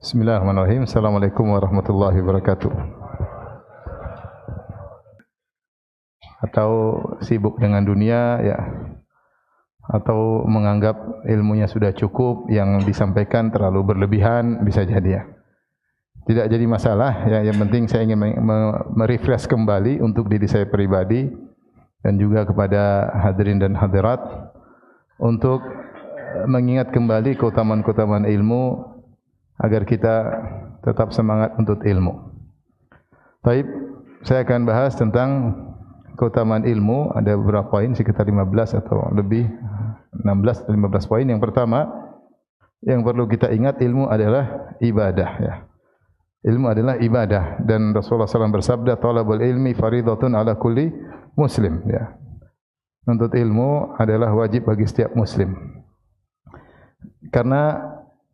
Bismillahirrahmanirrahim. Assalamualaikum warahmatullahi wabarakatuh. Atau sibuk dengan dunia, ya, atau menganggap ilmunya sudah cukup, yang disampaikan terlalu berlebihan, bisa jadi, ya. Tidak jadi masalah, ya. Yang penting saya ingin merefresh kembali untuk diri saya pribadi dan juga kepada hadirin dan hadirat untuk mengingat kembali keutamaan-keutamaan ilmu agar kita tetap semangat untuk ilmu. Baik, saya akan bahas tentang keutamaan ilmu. Ada beberapa poin, sekitar 15 atau lebih, 16 atau 15 poin. Yang pertama, yang perlu kita ingat, ilmu adalah ibadah, ya. Ilmu adalah ibadah, dan Rasulullah SAW bersabda, "Talabul ilmi faridatun ala kulli muslim." Ya. Menuntut ilmu adalah wajib bagi setiap muslim. Karena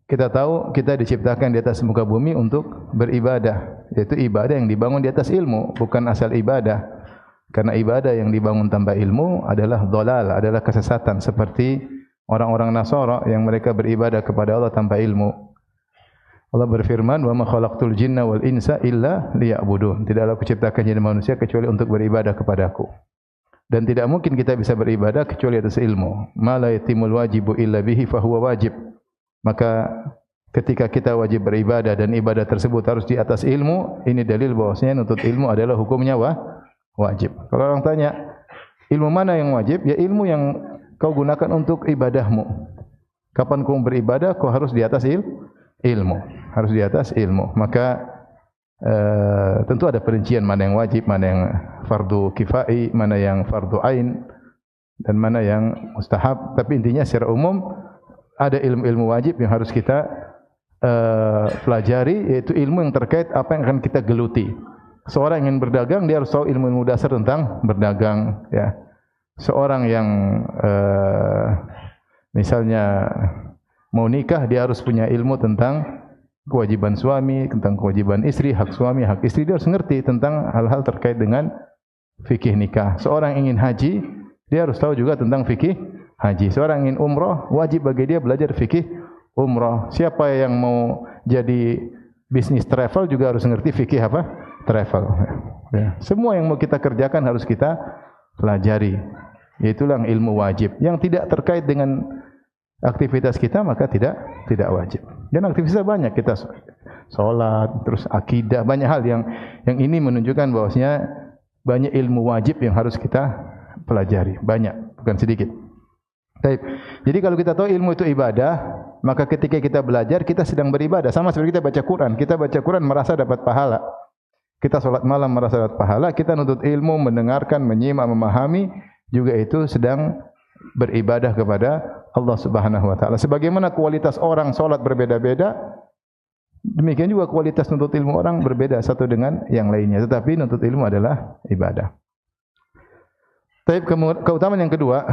kita tahu kita diciptakan di atas muka bumi untuk beribadah, yaitu ibadah yang dibangun di atas ilmu, bukan asal ibadah. Karena ibadah yang dibangun tanpa ilmu adalah dhalal, adalah kesesatan, seperti orang-orang Nasara yang mereka beribadah kepada Allah tanpa ilmu. Allah berfirman, "Wa ma khalaqtul jinna wal insa illa liya'budun." Tidaklah aku ciptakan jin dan manusia kecuali untuk beribadah kepadaku. Dan tidak mungkin kita bisa beribadah kecuali atas ilmu. Ma la yatimul wajibu illa bihi fa huwa wajib. Maka ketika kita wajib beribadah dan ibadah tersebut harus di atas ilmu, ini dalil bahwasanya nuntut ilmu adalah hukumnya wajib. Kalau orang tanya, ilmu mana yang wajib? Ya ilmu yang kau gunakan untuk ibadahmu. Kapan kau beribadah, kau harus di atas ilmu. Harus di atas ilmu. Maka tentu ada perincian mana yang wajib, mana yang fardu kifai, mana yang fardu ain, dan mana yang mustahab. Tapi intinya secara umum ada ilmu-ilmu wajib yang harus kita pelajari, yaitu ilmu yang terkait apa yang akan kita geluti. Seorang yang ingin berdagang, dia harus tahu ilmu-ilmu dasar tentang berdagang, ya. Seorang yang misalnya mau nikah, dia harus punya ilmu tentang kewajiban suami, tentang kewajiban istri, hak suami, hak istri. Dia harus mengerti tentang hal-hal terkait dengan fikih nikah. Seorang yang ingin haji, dia harus tahu juga tentang fikih haji. Seorang ingin umrah, wajib bagi dia belajar fikih umrah. Siapa yang mau jadi bisnis travel juga harus mengerti fikih apa? Travel. Ya. Semua yang mau kita kerjakan harus kita pelajari. Itulah ilmu wajib. Yang tidak terkait dengan aktivitas kita maka tidak wajib. Dan aktivitas banyak, kita sholat, terus akidah, banyak hal yang ini menunjukkan bahwasanya banyak ilmu wajib yang harus kita pelajari. Banyak, bukan sedikit. Baik. Jadi kalau kita tahu ilmu itu ibadah, maka ketika kita belajar, kita sedang beribadah. Sama seperti kita baca Quran. Kita baca Quran merasa dapat pahala. Kita sholat malam merasa dapat pahala. Kita nuntut ilmu, mendengarkan, menyimak, memahami, juga itu sedang beribadah kepada Allah Subhanahu wa taala. Sebagaimana kualitas orang sholat berbeda-beda, demikian juga kualitas nuntut ilmu orang berbeda satu dengan yang lainnya. Tetapi nuntut ilmu adalah ibadah. Tapi keutamaan yang kedua,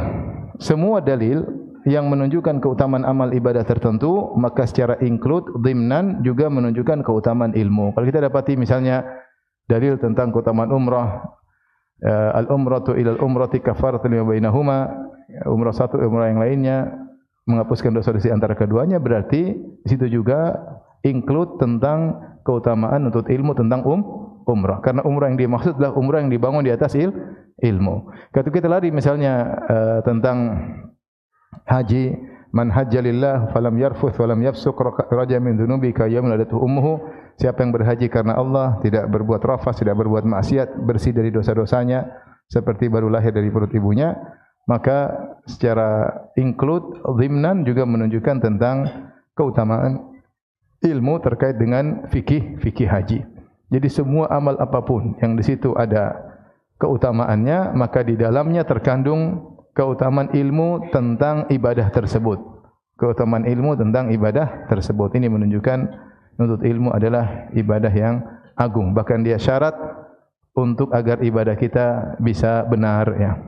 semua dalil yang menunjukkan keutamaan amal ibadah tertentu, maka secara include, dhimnan, juga menunjukkan keutamaan ilmu. Kalau kita dapati misalnya dalil tentang keutamaan umrah, al-umratu ilal umrati kafaratun lima bainahuma, umrah satu, umrah yang lainnya menghapuskan dosa-dosa antara keduanya, berarti di situ juga include tentang keutamaan untuk ilmu tentang umrah. Karena umrah yang dimaksud adalah umrah yang dibangun di atas ilmu. Kalau kita lari misalnya tentang haji, man hajja lillah falam yarfuth falam yafsuq raja min dhunubi ka yaumil ladatu ummuhu. Siapa yang berhaji karena Allah, tidak berbuat rafas, tidak berbuat maksiat, bersih dari dosa-dosanya seperti baru lahir dari perut ibunya, maka secara include, dhimnan, juga menunjukkan tentang keutamaan ilmu terkait dengan fikih haji. Jadi semua amal apapun yang di situ ada keutamaannya, maka di dalamnya terkandung keutamaan ilmu tentang ibadah tersebut. Keutamaan ilmu tentang ibadah tersebut. Ini menunjukkan nuntut ilmu adalah ibadah yang agung. Bahkan dia syarat untuk agar ibadah kita bisa benar, ya.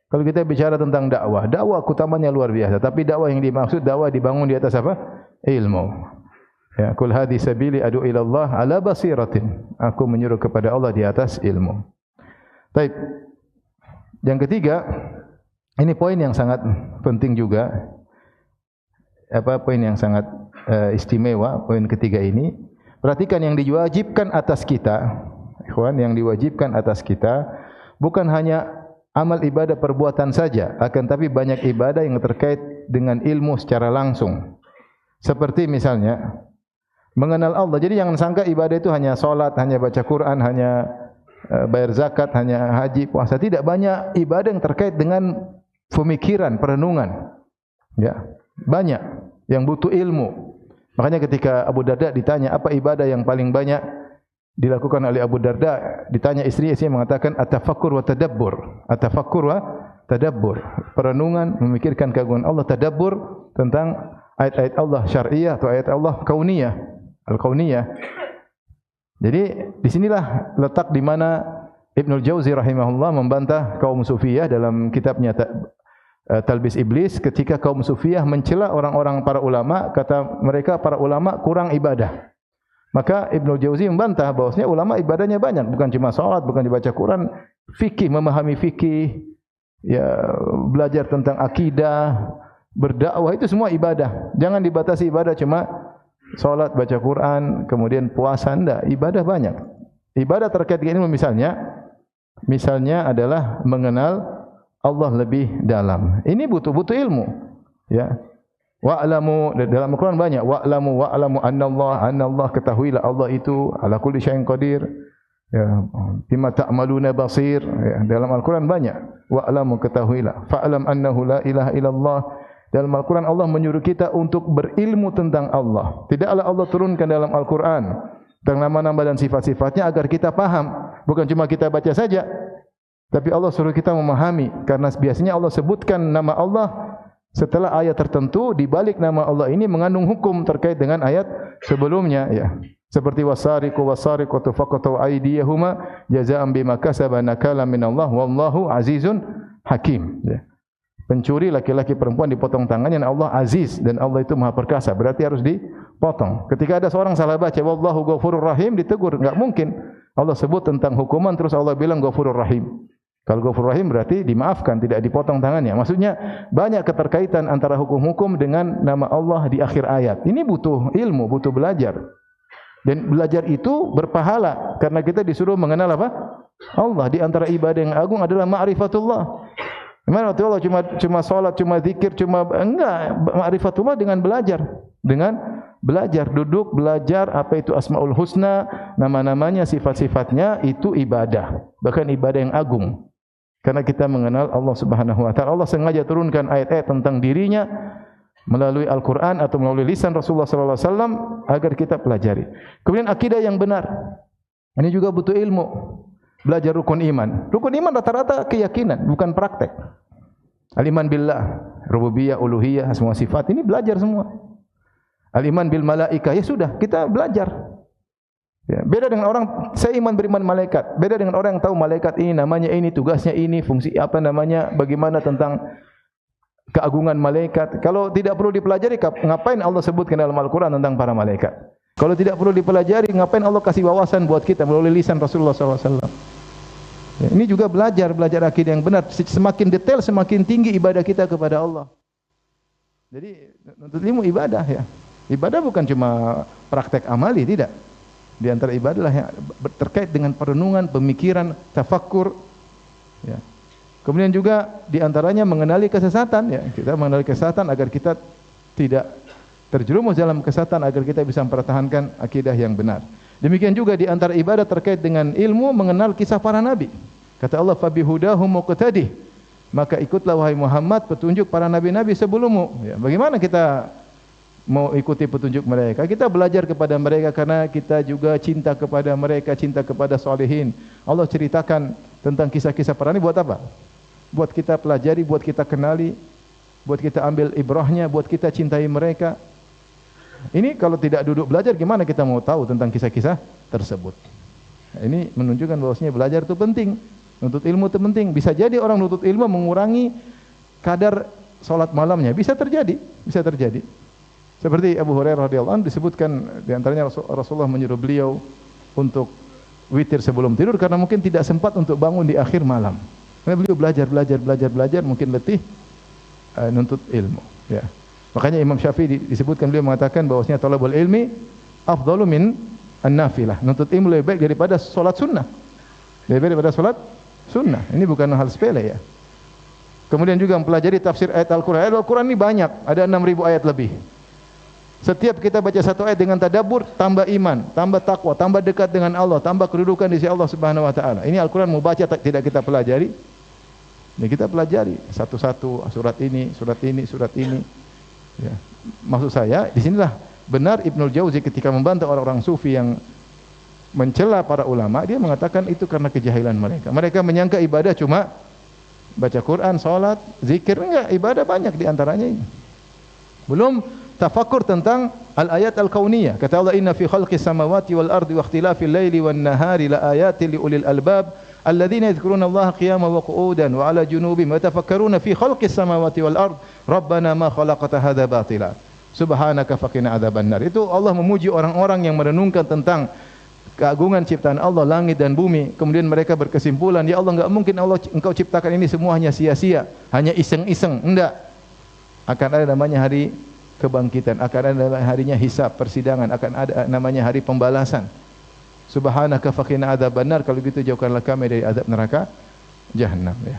Kalau kita bicara tentang dakwah, dakwah keutamanya luar biasa. Tapi dakwah yang dimaksud, dakwah dibangun di atas apa? Ilmu. Ya, kul hadhi sabili adu ila Allah ala basiratin. Aku menyuruh kepada Allah di atas ilmu. Baik. Yang ketiga, ini poin yang sangat penting juga. Poin yang sangat istimewa poin ketiga ini. Perhatikan yang diwajibkan atas kita, ikhwan, yang diwajibkan atas kita bukan hanya amal ibadah perbuatan saja, akan tapi banyak ibadah yang terkait dengan ilmu secara langsung. Seperti misalnya mengenal Allah. Jadi jangan sangka ibadah itu hanya salat, hanya baca Quran, hanya bayar zakat, hanya haji, puasa. Tidak, banyak ibadah yang terkait dengan pemikiran, perenungan. Ya, banyak yang butuh ilmu. Makanya ketika Abu Darda ditanya apa ibadah yang paling banyak dilakukan oleh Abu Darda, ditanya istrinya mengatakan at-tafakkur wa tadabbur. At-tafakkur wa tadabbur. Perenungan, memikirkan keagungan Allah, tadabbur tentang ayat-ayat Allah syar'iyah atau ayat Allah kauniyah, al-kauniyah. Jadi disinilah letak di mana Ibnul Jauzi rahimahullah membantah kaum Sufiyah dalam kitabnya Talbis Iblis ketika kaum Sufiyah mencela orang-orang para ulama, kata mereka para ulama kurang ibadah. Maka Ibnul Jauzi membantah bahwasanya ulama ibadahnya banyak, bukan cuma salat, bukan dibaca Quran, fikih, memahami fikih, ya belajar tentang akidah, berdakwah, itu semua ibadah. Jangan dibatasi ibadah cuma salat, baca Quran, kemudian puasa, enggak, ibadah banyak. Ibadah terkait dengan ilmu misalnya adalah mengenal Allah lebih dalam. Ini butuh ilmu, ya. Wa'lamu, dalam Al-Quran banyak wa'lamu annallaha, ketahuilah Allah itu ala kulli syai'in qadir, ya, bima ta'maluna basir, ya. Dalam Al-Quran banyak wa'lamu, ketahuilah, fa'lam annahu la ilaha illallah. Dalam Al-Quran Allah menyuruh kita untuk berilmu tentang Allah. Tidaklah Allah turunkan dalam Al-Quran tentang nama-nama dan sifat-sifatnya agar kita paham, bukan cuma kita baca saja, tapi Allah suruh kita memahami, karena biasanya Allah sebutkan nama Allah setelah ayat tertentu, di balik nama Allah ini mengandung hukum terkait dengan ayat sebelumnya, ya. Seperti wasariqatu faqatu aydiyahuma jazaa'an bima kasaba nakalan minallah wallahu azizun hakim, ya. Pencuri laki-laki perempuan dipotong tangannya, dan Allah aziz dan Allah itu maha perkasa, berarti harus dipotong. Ketika ada seorang salah baca wallahu ghafurur rahim, ditegur, enggak mungkin. Allah sebut tentang hukuman terus Allah bilang ghafurur rahim. Kalau Ghafur Rahim berarti dimaafkan, tidak dipotong tangannya. Maksudnya banyak keterkaitan antara hukum-hukum dengan nama Allah di akhir ayat. Ini butuh ilmu, butuh belajar. Dan belajar itu berpahala karena kita disuruh mengenal apa? Allah. Di antara ibadah yang agung adalah ma'rifatullah. Ma'rifatullah cuma salat, cuma zikir, enggak. Ma'rifatullah dengan belajar. Dengan belajar, duduk belajar apa itu Asmaul Husna, nama-namanya, sifat-sifatnya, itu ibadah. Bahkan ibadah yang agung. Karena kita mengenal Allah Subhanahu wa taala. Allah sengaja turunkan ayat-ayat tentang dirinya melalui Al-Qur'an atau melalui lisan Rasulullah sallallahu alaihi wasallam agar kita pelajari. Kemudian akidah yang benar. Ini juga butuh ilmu. Belajar rukun iman. Rukun iman rata-rata keyakinan, bukan praktek. Al-iman billah, rububiyah, uluhiyah, semua sifat ini belajar semua. Al-iman bil malaikah, ya sudah, kita belajar. Ya, beda dengan orang saya beriman malaikat. Beda dengan orang yang tahu malaikat ini namanya ini, tugasnya ini, fungsi apa namanya, bagaimana tentang keagungan malaikat. Kalau tidak perlu dipelajari, ngapain Allah sebutkan dalam Al-Quran tentang para malaikat? Kalau tidak perlu dipelajari, ngapain Allah kasih wawasan buat kita melalui lisan Rasulullah SAW? Ya, ini juga belajar akidah yang benar. Semakin detail, semakin tinggi ibadah kita kepada Allah. Jadi nuntut ilmu ibadah, ya. Ibadah bukan cuma praktek amali, tidak. Di antara ibadah yang terkait dengan perenungan, pemikiran, tafakkur, ya. Kemudian juga di antaranya mengenali kesesatan, ya. Kita mengenali kesesatan agar kita tidak terjerumus dalam kesesatan, agar kita bisa mempertahankan akidah yang benar. Demikian juga di antara ibadah terkait dengan ilmu, mengenal kisah para nabi. Kata Allah, "Fabihudahum muqtadih." Maka ikutlah wahai Muhammad petunjuk para nabi-nabi sebelummu. Ya, bagaimana kita mau ikuti petunjuk mereka? Kita belajar kepada mereka karena kita juga cinta kepada mereka, cinta kepada salihin. Allah ceritakan tentang kisah-kisah para nabi buat apa? Buat kita pelajari, buat kita kenali, buat kita ambil ibrahnya, buat kita cintai mereka. Ini kalau tidak duduk belajar, gimana kita mau tahu tentang kisah-kisah tersebut? Nah, ini menunjukkan bahwasanya belajar itu penting, nuntut ilmu itu penting. Bisa jadi orang nuntut ilmu mengurangi kadar salat malamnya, bisa terjadi. Seperti Abu Hurairah radhiyallahu anhu disebutkan di antaranya Rasulullah menyuruh beliau untuk witir sebelum tidur karena mungkin tidak sempat untuk bangun di akhir malam. Karena beliau belajar, mungkin letih nuntut ilmu, ya. Makanya Imam Syafi'i disebutkan beliau mengatakan bahwasanya talabul ilmi afdalu min an-nafilah. Nuntut ilmu lebih baik daripada salat sunnah. Lebih baik daripada salat sunnah. Ini bukan hal sepele ya. Kemudian juga mempelajari tafsir ayat Al-Quran. Ayat Al-Quran ini banyak, ada 6.000 ayat lebih. Setiap kita baca satu ayat dengan tadabbur, tambah iman, tambah takwa, tambah dekat dengan Allah, tambah kedudukan di sisi Allah Subhanahu wa taala. Ini Al-Quran mau baca tidak kita pelajari? Ya kita pelajari satu-satu, surat ini, surat ini, surat ini. Ya. Maksud saya, disinilah benar Ibnul Jauzi ketika membantah orang-orang sufi yang mencela para ulama, dia mengatakan itu karena kejahilan mereka. Mereka menyangka ibadah cuma baca Quran, salat, zikir. Enggak, ibadah banyak di antaranya ini. Belum tafakkur tentang al-ayat al-kauniyah. Kata Allah, inna fi khalqis samawati wal ardi wa ikhtilafil laili wan nahari la ayatin li ulil albab alladzina yadhkuruna Allah qiyaman wa qu'udan wa 'ala junubihim wa yatafakkaruna fi khalqis samawati wal ard rabbana ma khalaqta hadza batila subhanaka faqina adzabannar. Itu Allah memuji orang-orang yang merenungkan tentang keagungan ciptaan Allah, langit dan bumi. Kemudian mereka berkesimpulan, ya Allah, enggak mungkin engkau ciptakan ini semua hanya sia-sia, hanya iseng-iseng. Enggak. Akan ada namanya hari kebangkitan, akan ada harinya hisab, persidangan, akan ada namanya hari pembalasan. Subhanaka faqina adzabannar. Kalau gitu jauhkanlah kami dari azab neraka Jahannam ya.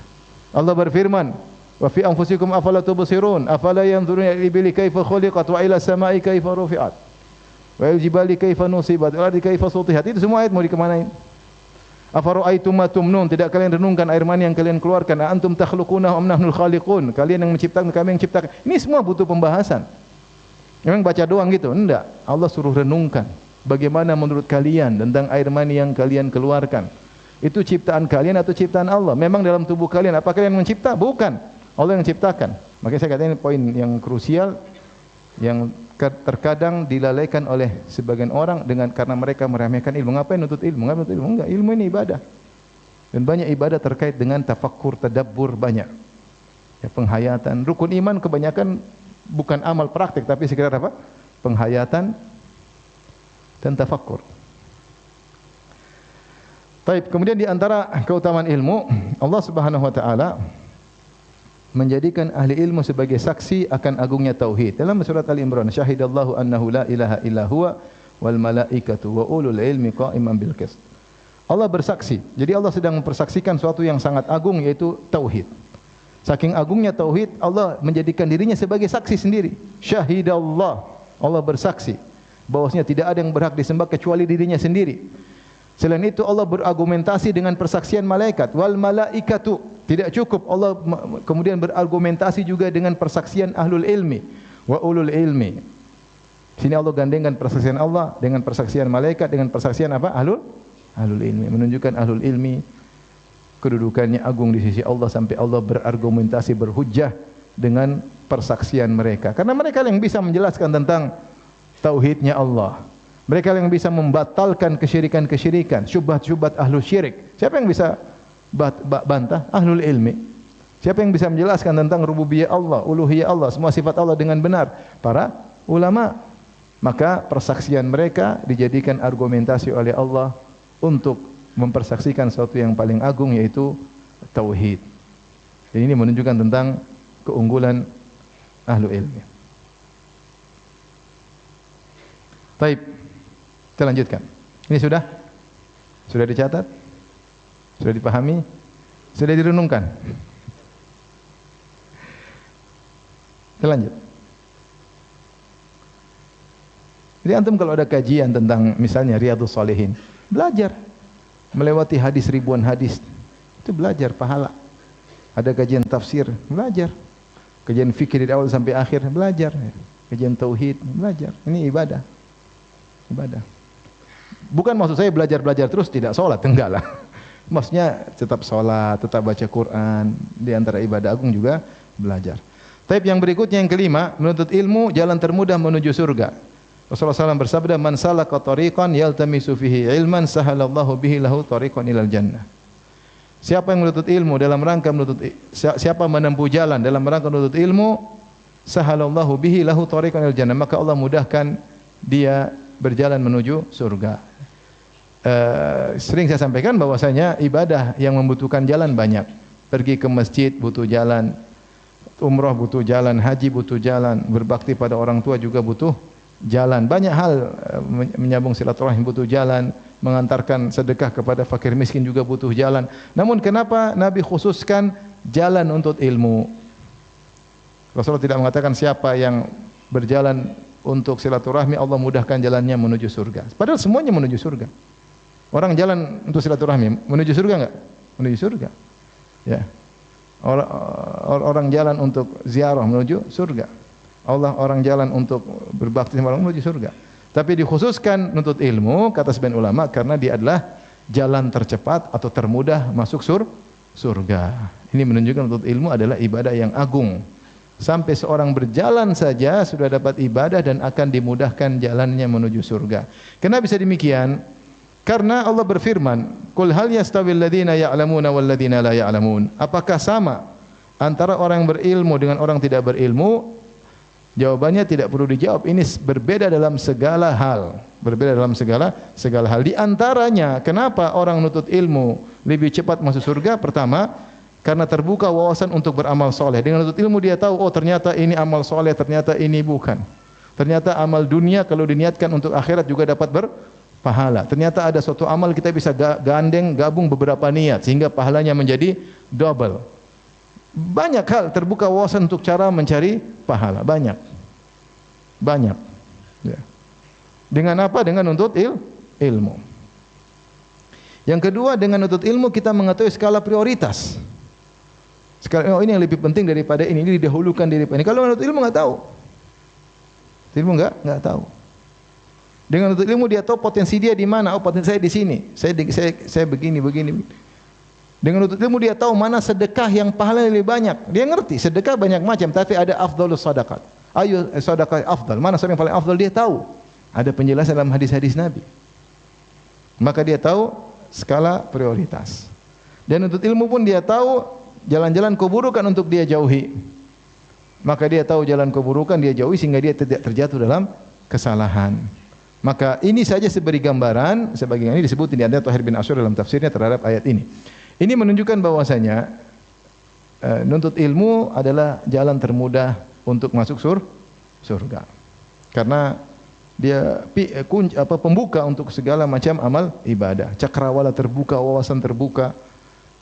Allah berfirman, wa fi anfusikum afala tubsirun afala yanzuruna ila ibili kaifa khuliqat wa ila samai kaifa rufi'at wa il jibali kaifa nusibat wa ardi kaifa sutihat. Itu semua ayat mau dikemanain? Afara'aitum ma tumnun, tidak kalian renungkan air mani yang kalian keluarkan? Antum takhluqunahu am nahnul khaliqun, kalian yang menciptakan, kami yang ciptakan? Ini semua butuh pembahasan. Memang baca doang gitu? Enggak. Allah suruh renungkan. Bagaimana menurut kalian tentang air mani yang kalian keluarkan? Itu ciptaan kalian atau ciptaan Allah? Memang dalam tubuh kalian, apa kalian mencipta? Bukan. Allah yang ciptakan. Makanya saya katakan ini poin yang krusial yang terkadang dilalaikan oleh sebagian orang dengan karena mereka meremehkan ilmu. Ngapain nuntut ilmu? Ngapain nuntut ilmu? Enggak, ilmu ini ibadah. Dan banyak ibadah terkait dengan tafakkur, tadabbur banyak. Ya, penghayatan, rukun iman kebanyakan bukan amal praktik tapi sekedar apa? Penghayatan dan tafakkur. Baik, kemudian di antara keutamaan ilmu, Allah Subhanahu wa taala menjadikan ahli ilmu sebagai saksi akan agungnya tauhid. Dalam surat Al-Imran, syahidallahu annahu la ilaha illa huwa wal malaikatu wa ulul ilmi qa'iman bil qist. Allah bersaksi. Jadi Allah sedang mempersaksikan sesuatu yang sangat agung, yaitu tauhid. Saking agungnya tauhid, Allah menjadikan dirinya sebagai saksi sendiri. Syahidallah, Allah bersaksi bahwasanya tidak ada yang berhak disembah kecuali dirinya sendiri. Selain itu Allah berargumentasi dengan persaksian malaikat. Wal malaikatu, tidak cukup, Allah kemudian berargumentasi juga dengan persaksian ahlul ilmi. Wa ulul ilmi. Sini Allah gandengkan persaksian Allah dengan persaksian malaikat dengan persaksian apa? Ahlul ilmi. Menunjukkan ahlul ilmi kedudukannya agung di sisi Allah sampai Allah berargumentasi, berhujjah dengan persaksian mereka. Karena mereka yang bisa menjelaskan tentang tauhidnya Allah. Mereka yang bisa membatalkan kesyirikan-kesyirikan, syubhat-syubhat ahlu syirik. Siapa yang bisa bantah? Ahlul ilmi. Siapa yang bisa menjelaskan tentang rububiyah Allah, uluhiyah Allah, semua sifat Allah dengan benar? Para ulama. Maka persaksian mereka dijadikan argumentasi oleh Allah untuk mempersaksikan sesuatu yang paling agung, yaitu tauhid. Dan ini menunjukkan tentang keunggulan ahlu ilmi. Baik, kita lanjutkan. Ini sudah dicatat, sudah dipahami, sudah direnungkan. Kita lanjut. Jadi antum kalau ada kajian tentang misalnya Riyadhus Shalihin, belajar. Melewati hadis ribuan hadis, itu belajar pahala. Ada kajian tafsir, belajar. Kajian fikih dari awal sampai akhir, belajar. Kajian tauhid, belajar. Ini ibadah. Ibadah. Bukan maksud saya belajar terus tidak sholat, enggak lah. Maksudnya tetap sholat, tetap baca Quran. Di antara ibadah agung juga belajar. Tapi yang berikutnya yang kelima, menuntut ilmu jalan termudah menuju surga. Rasulullah SAW bersabda, man salaka tariqan yaltamisu fihi ilman sahalallahu bihi lahu tariqan ilal jannah. Siapa yang menuntut ilmu dalam rangka siapa menempuh jalan dalam rangka menuntut ilmu, sahalallahu bihi lahu tariqan ilal jannah, maka Allah mudahkan dia berjalan menuju surga. Sering saya sampaikan bahwasanya ibadah yang membutuhkan jalan banyak. Pergi ke masjid butuh jalan, umrah butuh jalan, haji butuh jalan, berbakti pada orang tua juga butuh jalan. Banyak hal menyambung silaturahim butuh jalan, mengantarkan sedekah kepada fakir miskin juga butuh jalan. Namun kenapa Nabi khususkan jalan untuk ilmu? Rasulullah tidak mengatakan siapa yang berjalan untuk silaturahmi Allah mudahkan jalannya menuju surga. Padahal semuanya menuju surga. Orang jalan untuk silaturahmi menuju surga enggak? Menuju surga. Ya. Orang jalan untuk ziarah menuju surga. Orang jalan untuk berbakti sama orang menuju surga. Tapi dikhususkan nuntut ilmu kata sebagian ulama karena dia adalah jalan tercepat atau termudah masuk surga. Ini menunjukkan nuntut ilmu adalah ibadah yang agung. Sampai seorang berjalan saja sudah dapat ibadah dan akan dimudahkan jalannya menuju surga. Kenapa bisa demikian? Karena Allah berfirman, "Qul hal yastawil ladzina ya'lamuna wal ladzina la ya'lamun?" Apakah sama antara orang yang berilmu dengan orang tidak berilmu? Jawabannya tidak perlu dijawab. Ini berbeda dalam segala hal. Berbeda dalam segala hal. Di antaranya, kenapa orang nutut ilmu lebih cepat masuk surga? Pertama, karena terbuka wawasan untuk beramal soleh. Dengan nutut ilmu dia tahu, oh ternyata ini amal soleh, ternyata ini bukan. Ternyata amal dunia kalau diniatkan untuk akhirat juga dapat berpahala. Ternyata ada suatu amal kita bisa gabung beberapa niat sehingga pahalanya menjadi double. Banyak hal terbuka wawasan untuk cara mencari pahala. Banyak. Ya. Dengan apa? Dengan nuntut ilmu. Yang kedua, dengan nuntut ilmu kita mengetahui skala prioritas. Ini yang lebih penting daripada ini didahulukan daripada ini. Kalau nuntut ilmu enggak tahu. Ilmu enggak tahu. Dengan nuntut ilmu dia tahu potensi dia di mana. Oh, potensi saya di sini. Saya begini. Dengan nuntut ilmu dia tahu mana sedekah yang pahala lebih banyak. Dia ngerti sedekah banyak macam, tapi ada afdhalus sadaqat. Ayo sedekah afdal. Mana yang paling afdal dia tahu. Ada penjelasan dalam hadis-hadis Nabi. Maka dia tahu skala prioritas. Dan nuntut ilmu pun dia tahu jalan-jalan keburukan untuk dia jauhi. Maka dia tahu jalan keburukan dia jauhi sehingga dia tidak terjatuh dalam kesalahan. Maka ini saja seberi gambaran, sebagian ini disebut di antara Thahir bin Asyur dalam tafsirnya terhadap ayat ini. Ini menunjukkan bahwasanya nuntut ilmu adalah jalan termudah untuk masuk surga. Karena dia pembuka untuk segala macam amal ibadah. Cakrawala terbuka, wawasan terbuka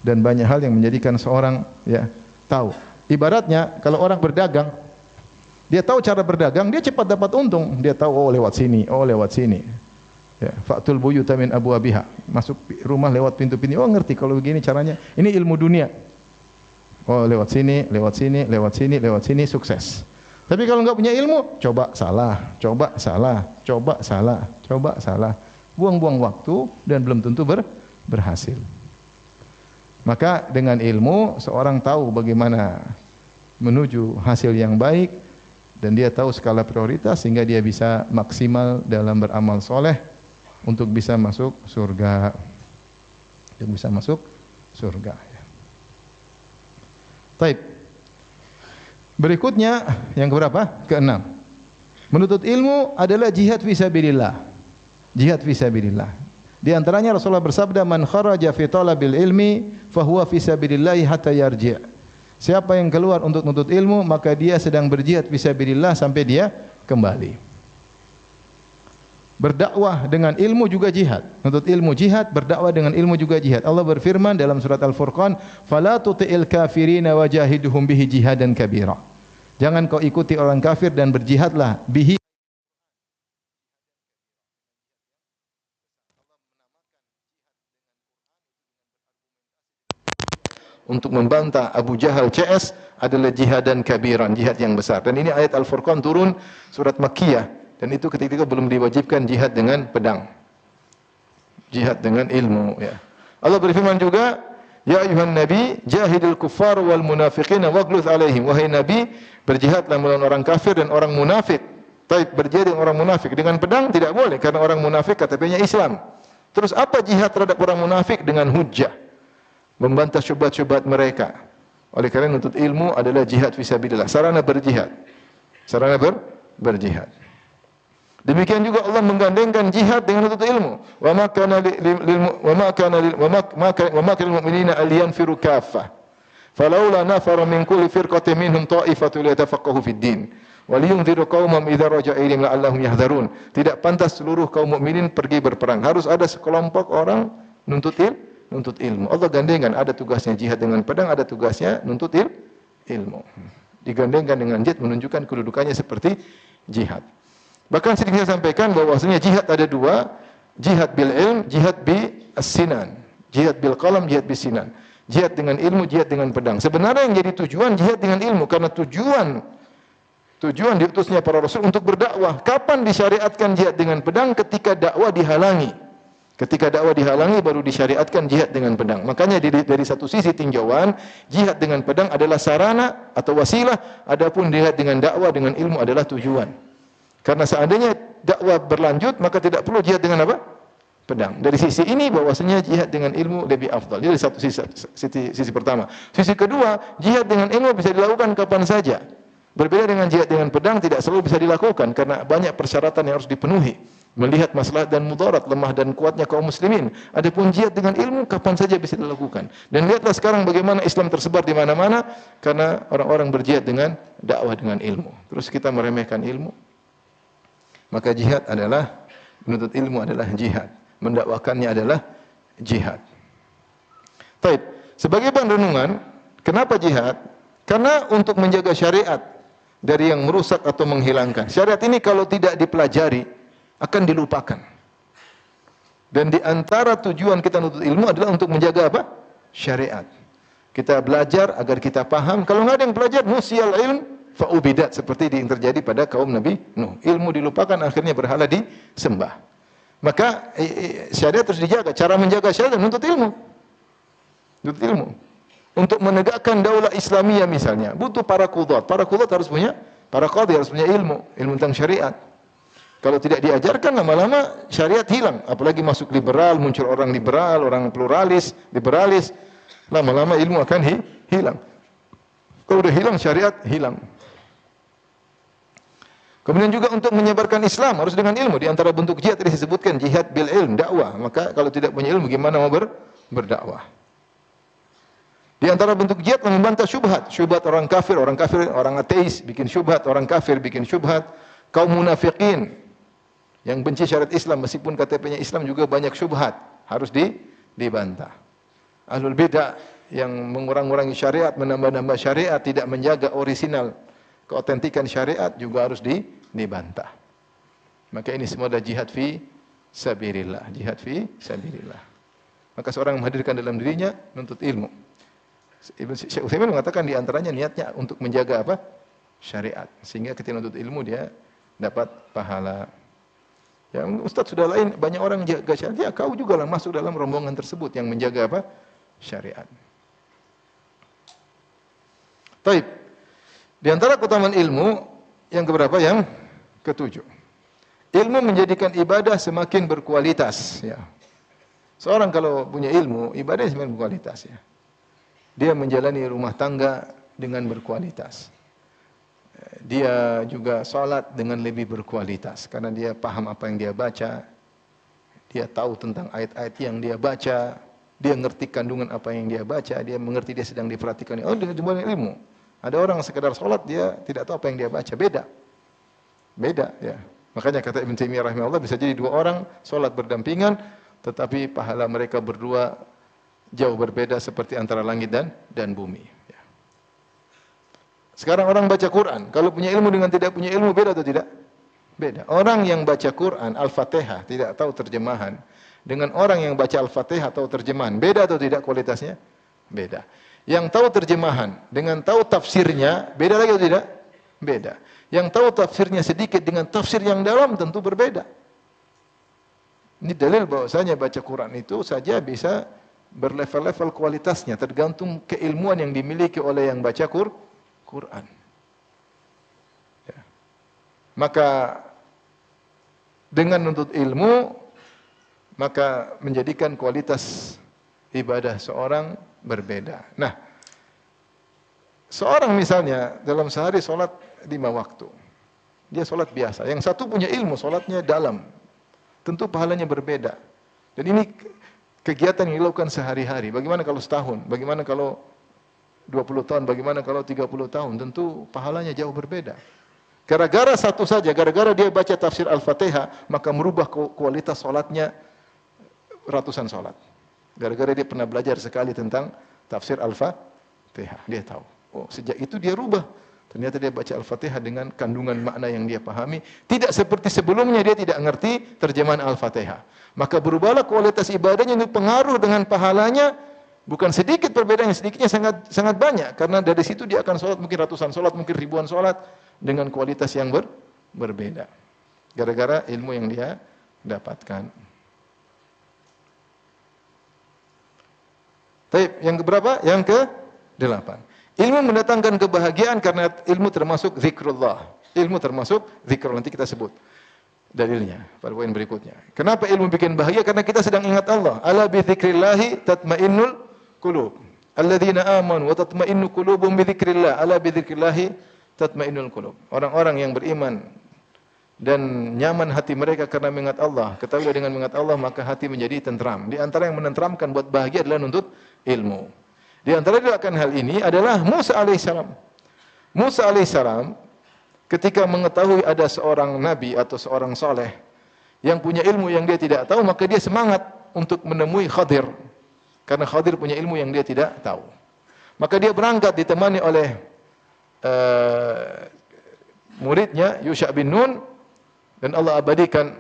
dan banyak hal yang menjadikan seorang tahu. Ibaratnya kalau orang berdagang, dia tahu cara berdagang, dia cepat dapat untung. Dia tahu lewat sini. Ya, fa'tul buyuta min abwabiha. Masuk rumah lewat pintu-pintu. Oh, ngerti kalau begini caranya. Ini ilmu dunia. Oh, lewat sini, sukses. Tapi kalau enggak punya ilmu, coba salah. Buang-buang waktu dan belum tentu berhasil. Maka dengan ilmu seorang tahu bagaimana menuju hasil yang baik dan dia tahu skala prioritas sehingga dia bisa maksimal dalam beramal soleh untuk bisa masuk surga. Baik. Berikutnya yang keberapa? Keenam. Menuntut ilmu adalah jihad fisabilillah. Di antaranya Rasulullah bersabda, "Man kharaja fi talabil ilmi fahuwa fisabilillah hatta yarji'." Siapa yang keluar untuk menuntut ilmu, maka dia sedang berjihad fisabilillah sampai dia kembali. Berdakwah dengan ilmu juga jihad. Menuntut ilmu jihad, berdakwah dengan ilmu juga jihad. Allah berfirman dalam surat Al-Furqan, "Fala tuti'il kafirina wajahiduhum bihi jihadan kabira." Jangan kau ikuti orang kafir dan berjihadlah bihi untuk membantah Abu Jahal CS adalah jihadan kabiran, jihad yang besar. Dan ini ayat Al-Furqan turun surat Makkiyah. Dan itu ketika itu belum diwajibkan jihad dengan pedang. Jihad dengan ilmu. Ya. Allah berfirman juga, "Ya ayuhan Nabi, jahidil kuffar wal munafiqina waghluz alaihim." Wahai Nabi, berjihadlah melawan orang kafir dan orang munafik. Taib berjihad dengan orang munafik. Dengan pedang tidak boleh, karena orang munafik KTP-nya Islam. Terus apa jihad terhadap orang munafik? Dengan hujjah. Membantah syubhat-syubhat mereka. Oleh karena nuntut ilmu adalah jihad fisabilillah. Sarana berjihad. Berjihad. Demikian juga Allah menggandengkan jihad dengan nuntut ilmu. Wa ma kana lil mu'minina al yanfiru kaffah. Falaula nafara min kulli firqatin minhum ta'ifatun liyatafaqahu fid din. Waliyunziru qaumam idza raja'a ilaihim la'allahum yahdharun. Tidak pantas seluruh kaum mukminin pergi berperang. Harus ada sekelompok orang nuntut ilmu. Allah gandengkan, ada tugasnya jihad dengan pedang, ada tugasnya nuntut ilmu. Digandengkan dengan jihad menunjukkan kedudukannya seperti jihad. Bahkan sering saya sampaikan bahwasanya jihad ada dua, jihad bil ilm, jihad bi as-sinan. Jihad bil qalam, jihad bis sinan. Jihad dengan ilmu, jihad dengan pedang. Sebenarnya yang jadi tujuan jihad dengan ilmu karena tujuan diutusnya para rasul untuk berdakwah. Kapan disyariatkan jihad dengan pedang? Ketika dakwah dihalangi. Ketika dakwah dihalangi baru disyariatkan jihad dengan pedang. Makanya dari satu sisi tinjauan, jihad dengan pedang adalah sarana atau wasilah, adapun jihad dengan dakwah dengan ilmu adalah tujuan. Karena seandainya dakwah berlanjut, maka tidak perlu jihad dengan apa? Pedang. Dari sisi ini bahwasanya jihad dengan ilmu lebih afdal. Jadi satu sisi pertama. Sisi kedua, jihad dengan ilmu bisa dilakukan kapan saja. Berbeda dengan jihad dengan pedang tidak selalu bisa dilakukan karena banyak persyaratan yang harus dipenuhi. Melihat maslahat dan mudarat, lemah dan kuatnya kaum muslimin. Adapun jihad dengan ilmu kapan saja bisa dilakukan. Dan lihatlah sekarang bagaimana Islam tersebar di mana-mana karena orang-orang berjihad dengan dakwah dengan ilmu. Terus kita meremehkan ilmu. Maka jihad adalah, menuntut ilmu adalah jihad. Mendakwakannya adalah jihad. Baik, sebagai bahan renungan, kenapa jihad? Karena untuk menjaga syariat dari yang merusak atau menghilangkan. Syariat ini kalau tidak dipelajari akan dilupakan. Dan di antara tujuan kita menuntut ilmu adalah untuk menjaga apa? Syariat. Kita belajar agar kita paham. Kalau nggak ada yang belajar, nusyal ilm fa'ubidat, seperti yang terjadi pada kaum Nabi Nuh. Ilmu dilupakan, akhirnya berhala disembah. Maka syariat terus dijaga. Cara menjaga syariat menuntut ilmu. Menuntut ilmu. Untuk menegakkan daulah Islamiyah misalnya, butuh para qudhat. Para qudhat harus punya, para qadhi harus punya ilmu tentang syariat. Kalau tidak diajarkan, lama-lama syariat hilang. Apalagi masuk liberal, muncul orang liberal, orang pluralis, liberalis. Lama-lama ilmu akan hilang. Kalau udah hilang, syariat hilang. Kemudian juga untuk menyebarkan Islam harus dengan ilmu. Di antara bentuk jihad tadi disebutkan jihad bil ilm, dakwah. Maka kalau tidak punya ilmu gimana mau berdakwah? Di antara bentuk jihad membantah syubhat. Syubhat orang kafir, orang ateis bikin syubhat, orang kafir bikin syubhat. Kaum munafikin yang benci syariat Islam meskipun KTP-nya Islam juga banyak syubhat, harus dibantah. Ahlul bidah yang mengurang-urangi syariat, menambah-nambah syariat, tidak menjaga orisinal keotentikan syariat juga harus dibantah. Maka ini semua adalah jihad fi sabilillah, jihad fi sabilillah. Maka seorang menghadirkan dalam dirinya menuntut ilmu. Syekh Utsaimin mengatakan di antaranya niatnya untuk menjaga apa? Syariat. Sehingga ketika menuntut ilmu dia dapat pahala. Ya, Ustaz sudah lain, banyak orang jaga syariat. Ya, kau juga lah masuk dalam rombongan tersebut yang menjaga apa? Syariat. Taib. Di antara keutamaan ilmu yang keberapa? Yang ketujuh. Ilmu menjadikan ibadah semakin berkualitas. Ya. Seorang kalau punya ilmu, ibadahnya semakin berkualitas. Ya. Dia menjalani rumah tangga dengan berkualitas. Dia juga salat dengan lebih berkualitas karena dia paham apa yang dia baca. Dia tahu tentang ayat-ayat yang dia baca. Dia ngerti kandungan apa yang dia baca. Dia mengerti dia sedang diperhatikan. Oh, dia dimulai ilmu. Ada orang sekedar salat dia tidak tahu apa yang dia baca. Beda ya. Makanya kata Ibn Taimiyah rahimahullah bisa jadi dua orang salat berdampingan tetapi pahala mereka berdua jauh berbeda seperti antara langit dan bumi. Ya. Sekarang orang baca Quran, kalau punya ilmu dengan tidak punya ilmu beda atau tidak? Beda. Orang yang baca Quran, Al-Fatihah tidak tahu terjemahan, dengan orang yang baca Al-Fatihah tahu terjemahan, beda atau tidak kualitasnya? Beda. Yang tahu terjemahan dengan tahu tafsirnya, beda lagi atau tidak? Beda. Yang tahu tafsirnya sedikit dengan tafsir yang dalam tentu berbeda. Ini dalil bahwasanya baca Quran itu saja bisa berlevel-level kualitasnya tergantung keilmuan yang dimiliki oleh yang baca Quran. Ya. Maka dengan menuntut ilmu maka menjadikan kualitas ibadah seorang berbeda. Nah, seorang misalnya dalam sehari sholat 5 waktu. Dia sholat biasa. Yang satu punya ilmu, sholatnya dalam. Tentu pahalanya berbeda. Dan ini kegiatan yang dilakukan sehari-hari. Bagaimana kalau setahun? Bagaimana kalau 20 tahun, bagaimana kalau 30 tahun? Tentu pahalanya jauh berbeda. Gara-gara satu saja, gara-gara dia baca tafsir Al-Fatihah, maka merubah kualitas solatnya ratusan solat. Gara-gara dia pernah belajar sekali tentang tafsir Al-Fatihah. Dia tahu. Oh, sejak itu dia rubah. Ternyata dia baca Al-Fatihah dengan kandungan makna yang dia pahami. Tidak seperti sebelumnya dia tidak ngerti terjemahan Al-Fatihah. Maka berubahlah kualitas ibadahnya, itu pengaruh dengan pahalanya. Bukan sedikit perbedaannya, sedikitnya sangat banyak. Karena dari situ dia akan sholat mungkin ratusan sholat, mungkin ribuan sholat dengan kualitas yang berbeda. Gara-gara ilmu yang dia dapatkan. Baik, yang keberapa? Yang ke-8. Ilmu mendatangkan kebahagiaan karena ilmu termasuk zikrullah. Ilmu termasuk zikrullah. Nanti kita sebut dalilnya pada poin berikutnya. Kenapa ilmu bikin bahagia? Karena kita sedang ingat Allah. Ala bi dzikrillah tatmainnul qulub. Alladzina amanu wa tatmainnu qulubuhum bi dzikrillah. Ala bi dzikrillah tatmainnul qulub. Orang-orang yang beriman dan nyaman hati mereka karena mengingat Allah. Ketahuilah dengan mengingat Allah maka hati menjadi tentram. Di antara yang menenteramkan buat bahagia adalah nuntut ilmu. Di antara akan hal ini adalah Musa alaihissalam. Musa alaihissalam ketika mengetahui ada seorang nabi atau seorang saleh yang punya ilmu yang dia tidak tahu, maka dia semangat untuk menemui Khadir. Karena Khadir punya ilmu yang dia tidak tahu. Maka dia berangkat ditemani oleh muridnya Yusha bin Nun, dan Allah abadikan.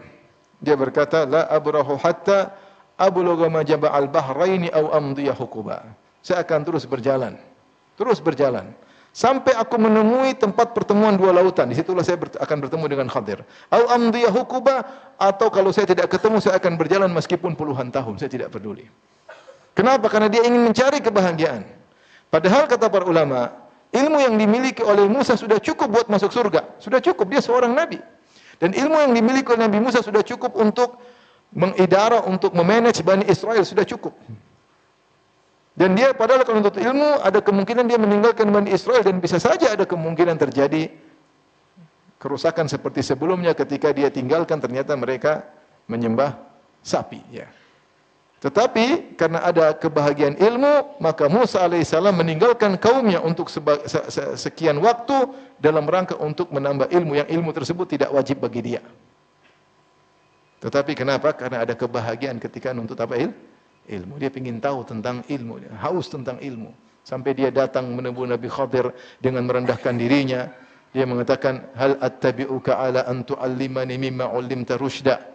Dia berkata, la abrahu hatta ablugha majma' al-bahraini aw amdiya huquba. Saya akan terus berjalan sampai aku menemui tempat pertemuan dua lautan. Di situlah saya akan bertemu dengan Khadir. Aw amdiya huquba, atau kalau saya tidak ketemu saya akan berjalan meskipun puluhan tahun, saya tidak peduli. Kenapa? Karena dia ingin mencari kebahagiaan. Padahal kata para ulama, ilmu yang dimiliki oleh Musa sudah cukup buat masuk surga. Sudah cukup, dia seorang nabi. Dan ilmu yang dimiliki oleh Nabi Musa sudah cukup untuk mengidara, untuk memanage Bani Israel, sudah cukup. Dan dia padahal kalau untuk ilmu ada kemungkinan dia meninggalkan Bani Israel, dan bisa saja ada kemungkinan terjadi kerusakan seperti sebelumnya ketika dia tinggalkan ternyata mereka menyembah sapi, ya. Tetapi karena ada kebahagiaan ilmu, maka Musa alaihissalam meninggalkan kaumnya untuk sekian waktu dalam rangka untuk menambah ilmu, yang ilmu tersebut tidak wajib bagi dia. Tetapi kenapa? Karena ada kebahagiaan ketika nuntut apa? Ilmu. Dia ingin tahu tentang ilmu, haus tentang ilmu. Sampai dia datang menemui Nabi Khadir dengan merendahkan dirinya. Dia mengatakan, hal attabi'uka ala an tu'allimani mimma 'ullimta rusyda.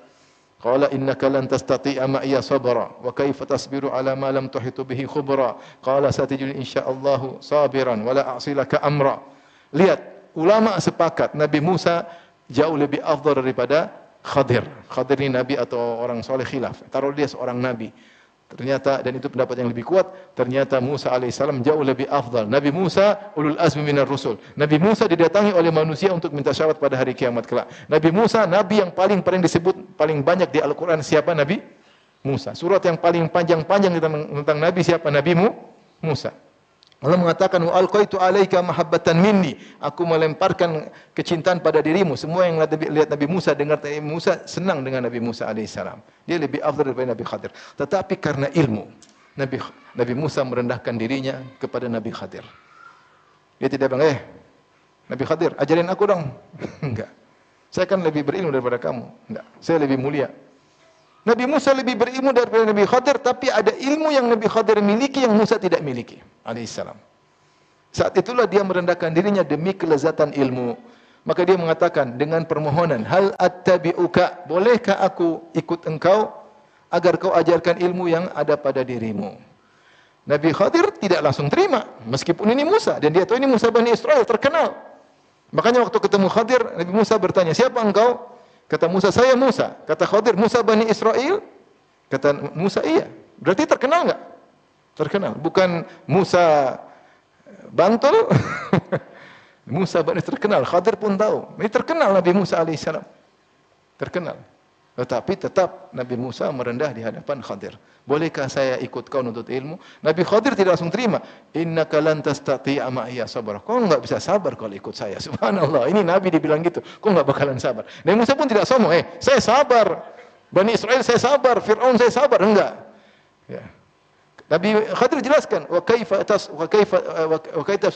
Qala innaka lan tastati'a ma'iya sabra wa kaifa tasbiru ala ma lam tuhitu bihi khubra. Qala satajiduni insyaallah sabiran wa la a'silaka amra. Lihat, ulama sepakat Nabi Musa jauh lebih afdal daripada Khadir. Khadir ini nabi atau orang soleh khilaf. Taruh dia seorang nabi. Ternyata, dan itu pendapat yang lebih kuat, ternyata Musa alaihissalam jauh lebih afdal. Nabi Musa ulul azmi minar rusul. Nabi Musa didatangi oleh manusia untuk minta syafaat pada hari kiamat kelak. Nabi Musa, nabi yang paling disebut paling banyak di Al-Quran. Siapa? Nabi Musa. Surat yang paling panjang-panjang tentang Nabi siapa? Nabi Musa. Allah mengatakan, wa alqaitu alaika mahabbatan minni. Aku melemparkan kecintaan pada dirimu. Semua yang lihat Nabi Musa, dengar Nabi Musa, senang dengan Nabi Musa alaihissalam. Dia lebih afdal daripada Nabi Khadir. Tetapi karena ilmu, Nabi Musa merendahkan dirinya kepada Nabi Khadir. Dia tidak bilang, Nabi Khadir, ajarin aku dong. Enggak. Saya kan lebih berilmu daripada kamu. Enggak. Saya lebih mulia. Nabi Musa lebih berilmu daripada Nabi Khadir, tapi ada ilmu yang Nabi Khadir miliki yang Musa tidak miliki, alaihissalam. Saat itulah dia merendahkan dirinya demi kelezatan ilmu. Maka dia mengatakan dengan permohonan, hal attabi'uka, bolehkah aku ikut engkau agar kau ajarkan ilmu yang ada pada dirimu? Nabi Khadir tidak langsung terima, meskipun ini Musa, dan dia tahu ini Musa Bani Israel terkenal. Makanya waktu ketemu Khadir, Nabi Musa bertanya, siapa engkau? Kata Musa, saya Musa. Kata Khadir, Musa Bani Israel? Kata Musa, iya. Berarti terkenal enggak? Terkenal. Bukan Musa Bantul. Musa Bani terkenal. Khadir pun tahu. Ini terkenal Nabi Musa alaihissalam. Terkenal. Tetapi tetap Nabi Musa merendah di hadapan Khadir. Bolehkah saya ikut kau nuntut ilmu? Nabi Khadir tidak langsung terima. Innaka lan tastati'a ma'iya sabra. Kau enggak bisa sabar kalau ikut saya. Subhanallah. Ini Nabi dibilang gitu. Kau enggak bakalan sabar. Nabi Musa pun tidak sombong. Saya sabar. Bani Israel saya sabar. Fir'aun saya sabar. Enggak. Ya. Nabi Khadir jelaskan, wa kaifa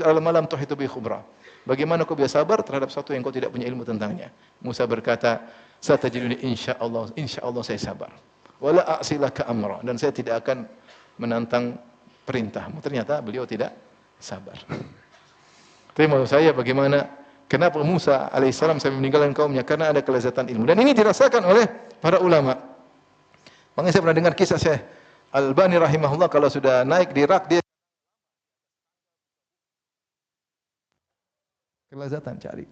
al-malam tuhitu bi khubra. Bagaimana kau bisa sabar terhadap sesuatu yang kau tidak punya ilmu tentangnya? Musa berkata, satajiduni insyaallah saya sabar. Wala a'silaka amra, dan saya tidak akan menantang perintahmu. Ternyata beliau tidak sabar. Tapi maksud saya bagaimana, kenapa Musa alaihissalam sampai meninggalkan kaumnya? Karena ada kelezatan ilmu. Dan ini dirasakan oleh para ulama. Makanya saya pernah dengar kisah Syekh Albani rahimahullah, kalau sudah naik di rak dia kelezatan, cari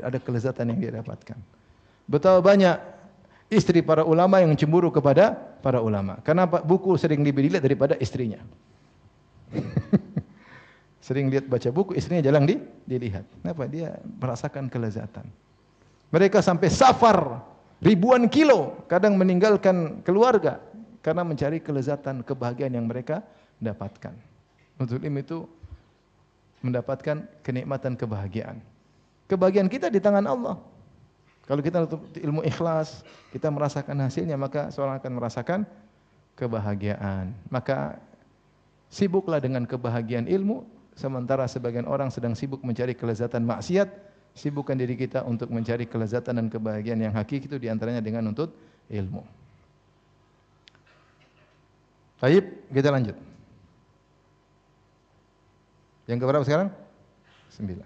ada kelezatan yang dia dapatkan. Betapa banyak istri para ulama yang cemburu kepada para ulama. Kenapa? Buku sering lebih dilihat daripada istrinya. Sering lihat baca buku, istrinya jarang dilihat. Kenapa? Dia merasakan kelezatan. Mereka sampai safar ribuan kilo, kadang meninggalkan keluarga karena mencari kelezatan, kebahagiaan yang mereka dapatkan. Nuntut ilmu itu mendapatkan kenikmatan kebahagiaan. Kebahagiaan kita di tangan Allah. Kalau kita nuntut ilmu ikhlas, kita merasakan hasilnya, maka seorang akan merasakan kebahagiaan. Maka sibuklah dengan kebahagiaan ilmu, sementara sebagian orang sedang sibuk mencari kelezatan maksiat. Sibukkan diri kita untuk mencari kelezatan dan kebahagiaan yang hakiki, itu diantaranya dengan nuntut ilmu. Baik, kita lanjut. Yang keberapa sekarang? 9.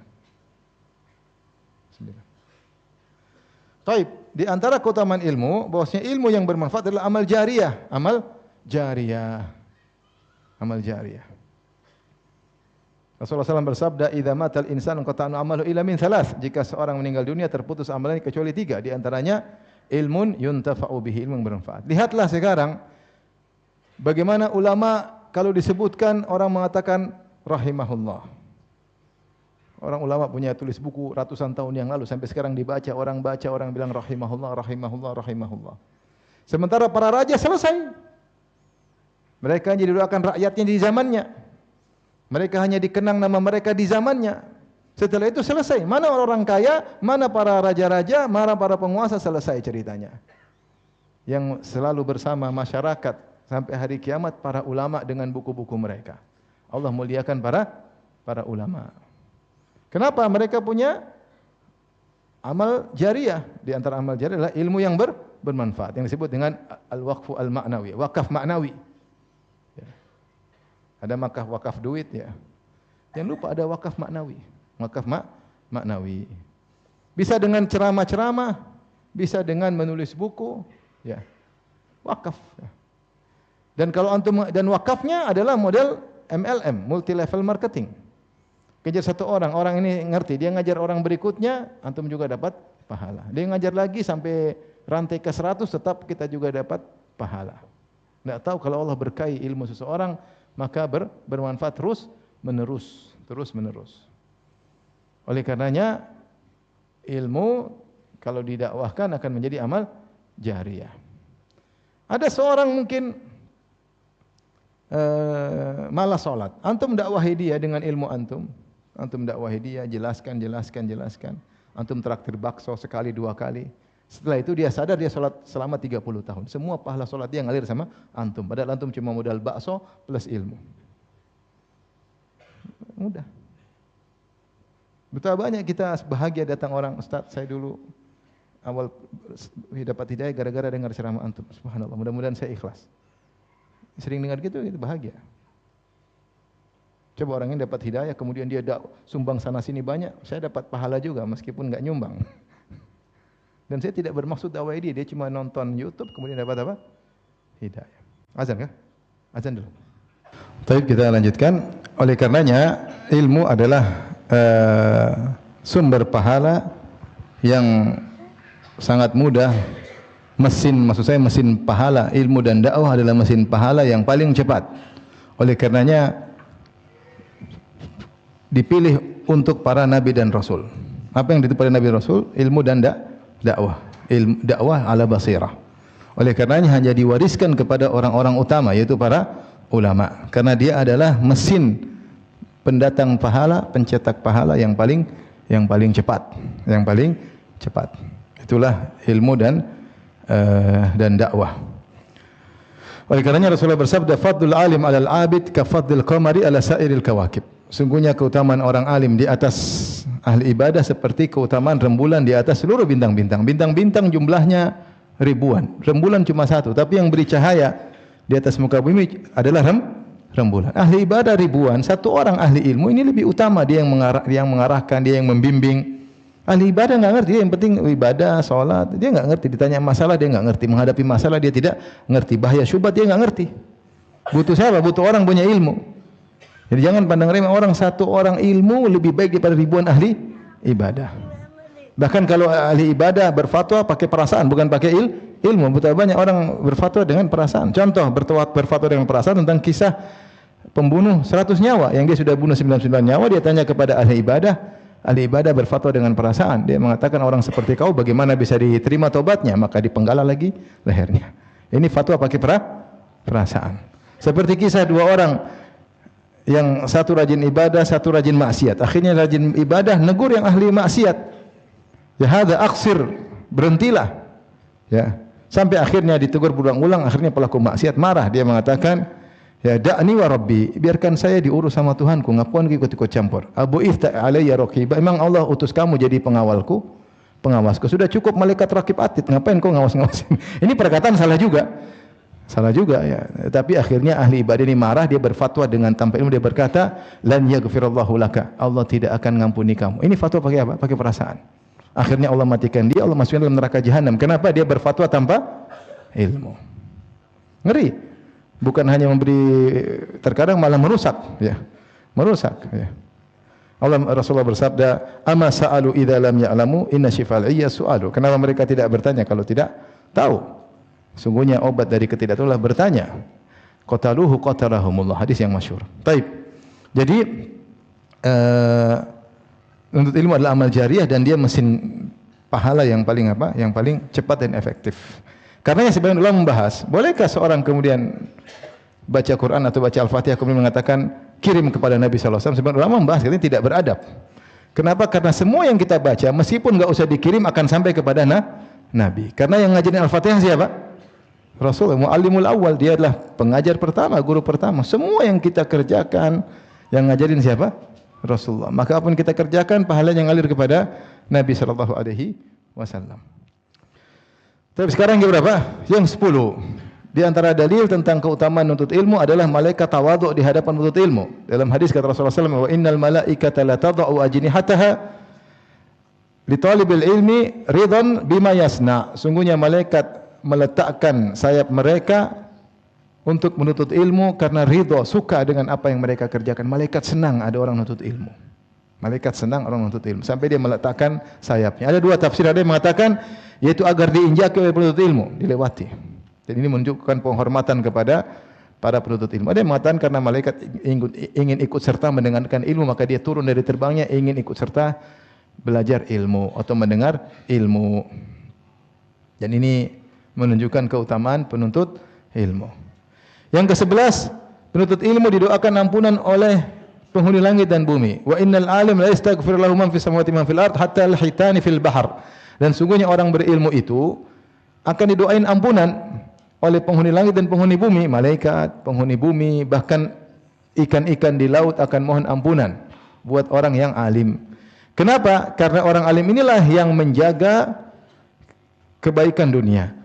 Baik, di antara keutamaan ilmu, bahwasanya ilmu yang bermanfaat adalah amal jariyah. Rasulullah SAW bersabda, "Idza matal insanu qata'an amalu illa min thalath." Jika seorang meninggal dunia terputus amalannya kecuali 3, di antaranya ilmun yuntafa'u bihi, ilmu yang bermanfaat. Lihatlah sekarang bagaimana ulama kalau disebutkan orang mengatakan rahimahullah. Orang ulama punya tulis buku ratusan tahun yang lalu sampai sekarang dibaca, orang bilang rahimahullah. Sementara para raja selesai. Mereka hanya didoakan rakyatnya di zamannya. Mereka hanya dikenang nama mereka di zamannya. Setelah itu selesai. Mana orang kaya, mana para raja-raja, mana para penguasa, selesai ceritanya. Yang selalu bersama masyarakat sampai hari kiamat para ulama dengan buku-buku mereka. Allah muliakan para ulama. Kenapa? Mereka punya amal jariyah. Di antara amal jariyah adalah ilmu yang bermanfaat, yang disebut dengan al-waqfu al-ma'nawi, wakaf ma'nawi. Ya. Ada wakaf duit, ya. Jangan lupa ada wakaf ma'nawi. Wakaf ma'nawi. Bisa dengan ceramah-ceramah, bisa dengan menulis buku, ya. Wakaf. Ya. Dan kalau dan wakafnya adalah model MLM, multi level marketing. Kejar satu orang ini ngerti, dia ngajar orang berikutnya, antum juga dapat pahala. Dia ngajar lagi sampai rantai ke 100, tetap kita juga dapat pahala. Tidak tahu kalau Allah berkahi ilmu seseorang, maka bermanfaat terus menerus. Oleh karenanya ilmu kalau didakwahkan akan menjadi amal jariyah. Ada seorang mungkin malas salat. Antum dakwahi dia dengan ilmu antum. Antum dakwahi dia, jelaskan. Antum traktir bakso sekali 2 kali. Setelah itu dia sadar dia salat selama 30 tahun. Semua pahala salat dia ngalir sama antum. Padahal antum cuma modal bakso plus ilmu. Mudah. Betapa banyak kita bahagia datang orang, Ustaz, saya dulu awal dapat hidayah gara-gara dengar ceramah antum. Subhanallah, mudah-mudahan saya ikhlas. Sering dengar gitu bahagia. Coba orang yang dapat hidayah kemudian dia sumbang sana sini banyak, saya dapat pahala juga meskipun enggak nyumbang. Dan saya tidak bermaksud dakwah dia cuma nonton YouTube kemudian dapat apa? Hidayah. Azan kah? Azan dulu. Baik, kita lanjutkan. Oleh karenanya ilmu adalah sumber pahala yang sangat mudah. Mesin pahala, ilmu dan dakwah adalah mesin pahala yang paling cepat. Oleh karenanya dipilih untuk para nabi dan rasul. Apa yang dipilih nabi dan rasul? Ilmu dan dakwah. Dakwah ala basirah. Oleh karenanya hanya diwariskan kepada orang-orang utama, yaitu para ulama. Karena dia adalah mesin pendatang pahala, pencetak pahala yang paling cepat. Itulah ilmu dan dakwah. Oleh karenanya Rasulullah bersabda, "Fadlul alim 'alal 'abid ka fadlil qamari 'ala sa'iril kawakib." Sungguhnya keutamaan orang alim di atas ahli ibadah seperti keutamaan rembulan di atas seluruh bintang-bintang. Bintang-bintang jumlahnya ribuan. Rembulan cuma satu, tapi yang beri cahaya di atas muka bumi adalah rembulan. Ahli ibadah ribuan, satu orang ahli ilmu ini lebih utama, dia yang mengarahkan, dia yang membimbing. Ahli ibadah enggak ngerti, dia yang penting ibadah, salat, dia enggak ngerti, ditanya masalah dia enggak ngerti, menghadapi masalah dia tidak ngerti, bahaya syubhat dia enggak ngerti. Butuh siapa? Butuh orang punya ilmu. Jadi jangan pandang remeh orang, satu orang ilmu lebih baik daripada ribuan ahli ibadah. Bahkan kalau ahli ibadah berfatwa pakai perasaan, bukan pakai ilmu. Betapa banyak orang berfatwa dengan perasaan. Contoh, berfatwa dengan perasaan tentang kisah pembunuh 100 nyawa yang dia sudah bunuh 99 nyawa, dia tanya kepada ahli ibadah. Ahli ibadah berfatwa dengan perasaan. Dia mengatakan orang seperti kau bagaimana bisa diterima tobatnya? Maka dipenggal lagi lehernya. Ini fatwa pakai perasaan. Seperti kisah dua orang yang satu rajin ibadah, satu rajin maksiat. Akhirnya rajin ibadah negur yang ahli maksiat. Ya hadza aqsir, berhentilah. Ya, sampai akhirnya ditegur berulang-ulang, akhirnya pelaku maksiat marah, dia mengatakan, "Ya da'ni wa rabbi, biarkan saya diurus sama Tuhanku, ngapain ikut-ikut campur. Abu ifta alayya raqiba, memang Allah utus kamu jadi pengawasku. Sudah cukup malaikat raqib atid, ngapain kau ngawas-ngawasin?" Ini perkataan salah juga. Salah juga ya. Tapi akhirnya ahli ibadah ini marah, dia berfatwa dengan tanpa ilmu, dia berkata, "Lan yaghfirallahu laka." Allah tidak akan ngampuni kamu. Ini fatwa pakai apa? Pakai perasaan. Akhirnya Allah matikan dia, Allah masukkan dalam neraka jahanam. Kenapa? Dia berfatwa tanpa ilmu. Ngeri. Bukan hanya memberi, terkadang malah merusak, ya. Merusak, ya. Rasulullah bersabda, "Ama sa'alu idza lam ya'lamu inna syifal iyya su'alu." Kenapa mereka tidak bertanya kalau tidak tahu? Sungguhnya obat dari ketidaktahuan adalah bertanya. Qataluhu qatalahumullah, hadis yang masyhur. Baik. Jadi menuntut ilmu adalah amal jariah dan dia mesin pahala yang paling apa? Yang paling cepat dan efektif. Karena sebagian ulama membahas, bolehkah seorang kemudian baca Quran atau baca Al-Fatihah kemudian mengatakan kirim kepada Nabi sallallahu alaihi wasallam? Sebagian ulama membahas katanya tidak beradab. Kenapa? Karena semua yang kita baca meskipun enggak usah dikirim akan sampai kepada Nabi. Karena yang ngajarin Al-Fatihah siapa? Rasul, muallimul awal, dia adalah pengajar pertama, guru pertama. Semua yang kita kerjakan yang ngajarin siapa? Rasulullah. Maka apa yang kita kerjakan pahalanya ngalir kepada Nabi sallallahu alaihi wasallam. Tapi sekarang yang berapa? Yang 10. Di antara dalil tentang keutamaan menuntut ilmu adalah malaikat tawadhu di hadapan menuntut ilmu. Dalam hadis kata Rasulullah SAW, "Wa innal malaikata la tad'u ajnihataha li talibil ilmi ridhan bima yasna." Sungguhnya malaikat meletakkan sayap mereka untuk menuntut ilmu karena ridha, suka dengan apa yang mereka kerjakan. Malaikat senang ada orang menuntut ilmu. Malaikat senang orang menuntut ilmu sampai dia meletakkan sayapnya. Ada dua tafsir, ada yang mengatakan yaitu agar diinjaki oleh penuntut ilmu, dilewati. Dan ini menunjukkan penghormatan kepada para penuntut ilmu. Ada yang mengatakan karena malaikat ingin ikut serta mendengarkan ilmu, maka dia turun dari terbangnya ingin ikut serta belajar ilmu atau mendengar ilmu. Dan ini menunjukkan keutamaan penuntut ilmu. Yang ke-11, penuntut ilmu didoakan ampunan oleh penghuni langit dan bumi. Wa innal alim la yastaghfir lahu man fis samawati man fil ard hatta al-hitani fil bahr. Dan sungguhnya orang berilmu itu akan didoain ampunan oleh penghuni langit dan penghuni bumi, malaikat, penghuni bumi, bahkan ikan-ikan di laut akan mohon ampunan buat orang yang alim. Kenapa? Karena orang alim inilah yang menjaga kebaikan dunia.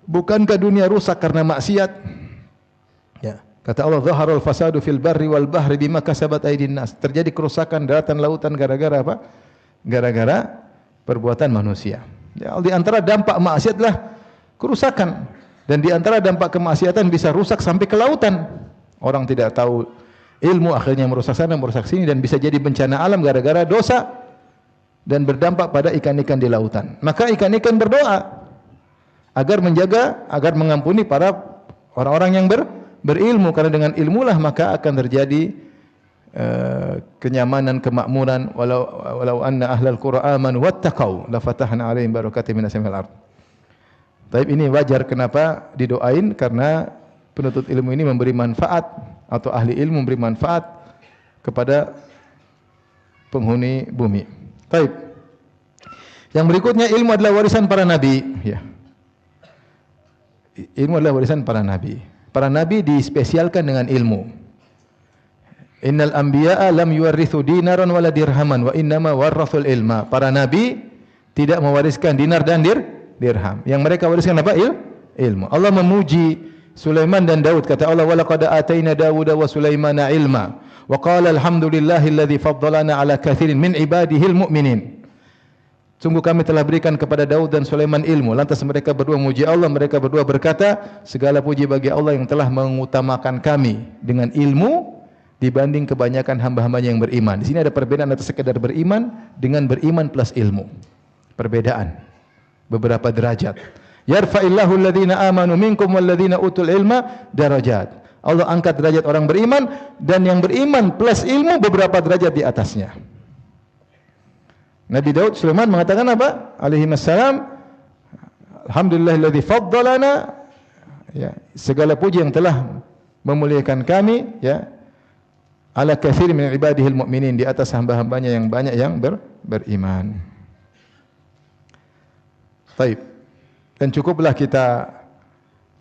Bukankah dunia rusak karena maksiat? Ya, kata Allah, "Zaharul fasadu fil barri wal bahri bima kasabat aydin nas." Terjadi kerusakan daratan lautan gara-gara apa? Gara-gara perbuatan manusia. Ya, di antara dampak maksiatlah kerusakan, dan di antara dampak kemaksiatan bisa rusak sampai ke lautan. Orang tidak tahu ilmu akhirnya merusak sana, merusak sini, dan bisa jadi bencana alam gara-gara dosa dan berdampak pada ikan-ikan di lautan. Maka ikan-ikan berdoa agar menjaga, agar mengampuni para orang-orang yang berilmu, karena dengan ilmulah maka akan terjadi kenyamanan, kemakmuran. Walau anna ahlal qura amanu wattaqau la fatahna 'alaihim barakatin minas samai wal ard. Tapi ini wajar kenapa didoain, karena penuntut ilmu ini memberi manfaat atau ahli ilmu memberi manfaat kepada penghuni bumi. Baik. Yang berikutnya, ilmu adalah warisan para nabi, ya. Ilmu adalah warisan para nabi. Para nabi dispesialkan dengan ilmu. Innal anbiya'a lam yuwarrithu dinaran wala dirhaman wa innama warrathul ilma. Para nabi tidak mewariskan dinar dan dirham. Yang mereka wariskan apa? Ilmu. Allah memuji Sulaiman dan Daud, kata Allah, wa laqad ataina Dawuda wa Sulaimana ilma wa qala alhamdulillahilladzi faddalana ala katsirin min ibadihil mu'minin. Sungguh kami telah berikan kepada Daud dan Sulaiman ilmu. Lantas mereka berdua memuji Allah, mereka berdua berkata, segala puji bagi Allah yang telah mengutamakan kami dengan ilmu dibanding kebanyakan hamba-hambanya yang beriman. Di sini ada perbedaan antara sekedar beriman dengan beriman plus ilmu. Perbedaan beberapa derajat. Yarfa'illahu alladhina amanu minkum walladhina utul ilma darajat. Allah angkat derajat orang beriman, dan yang beriman plus ilmu beberapa derajat di atasnya. Nabi Daud Sulaiman mengatakan apa? Alaihi wassalam, alhamdulillahilladzi faddalana, ya, segala puji yang telah memuliakan kami, ya, ala katsir min ibadihil mu'minin, di atas hamba-hambanya yang banyak yang beriman. Baik. Dan cukuplah kita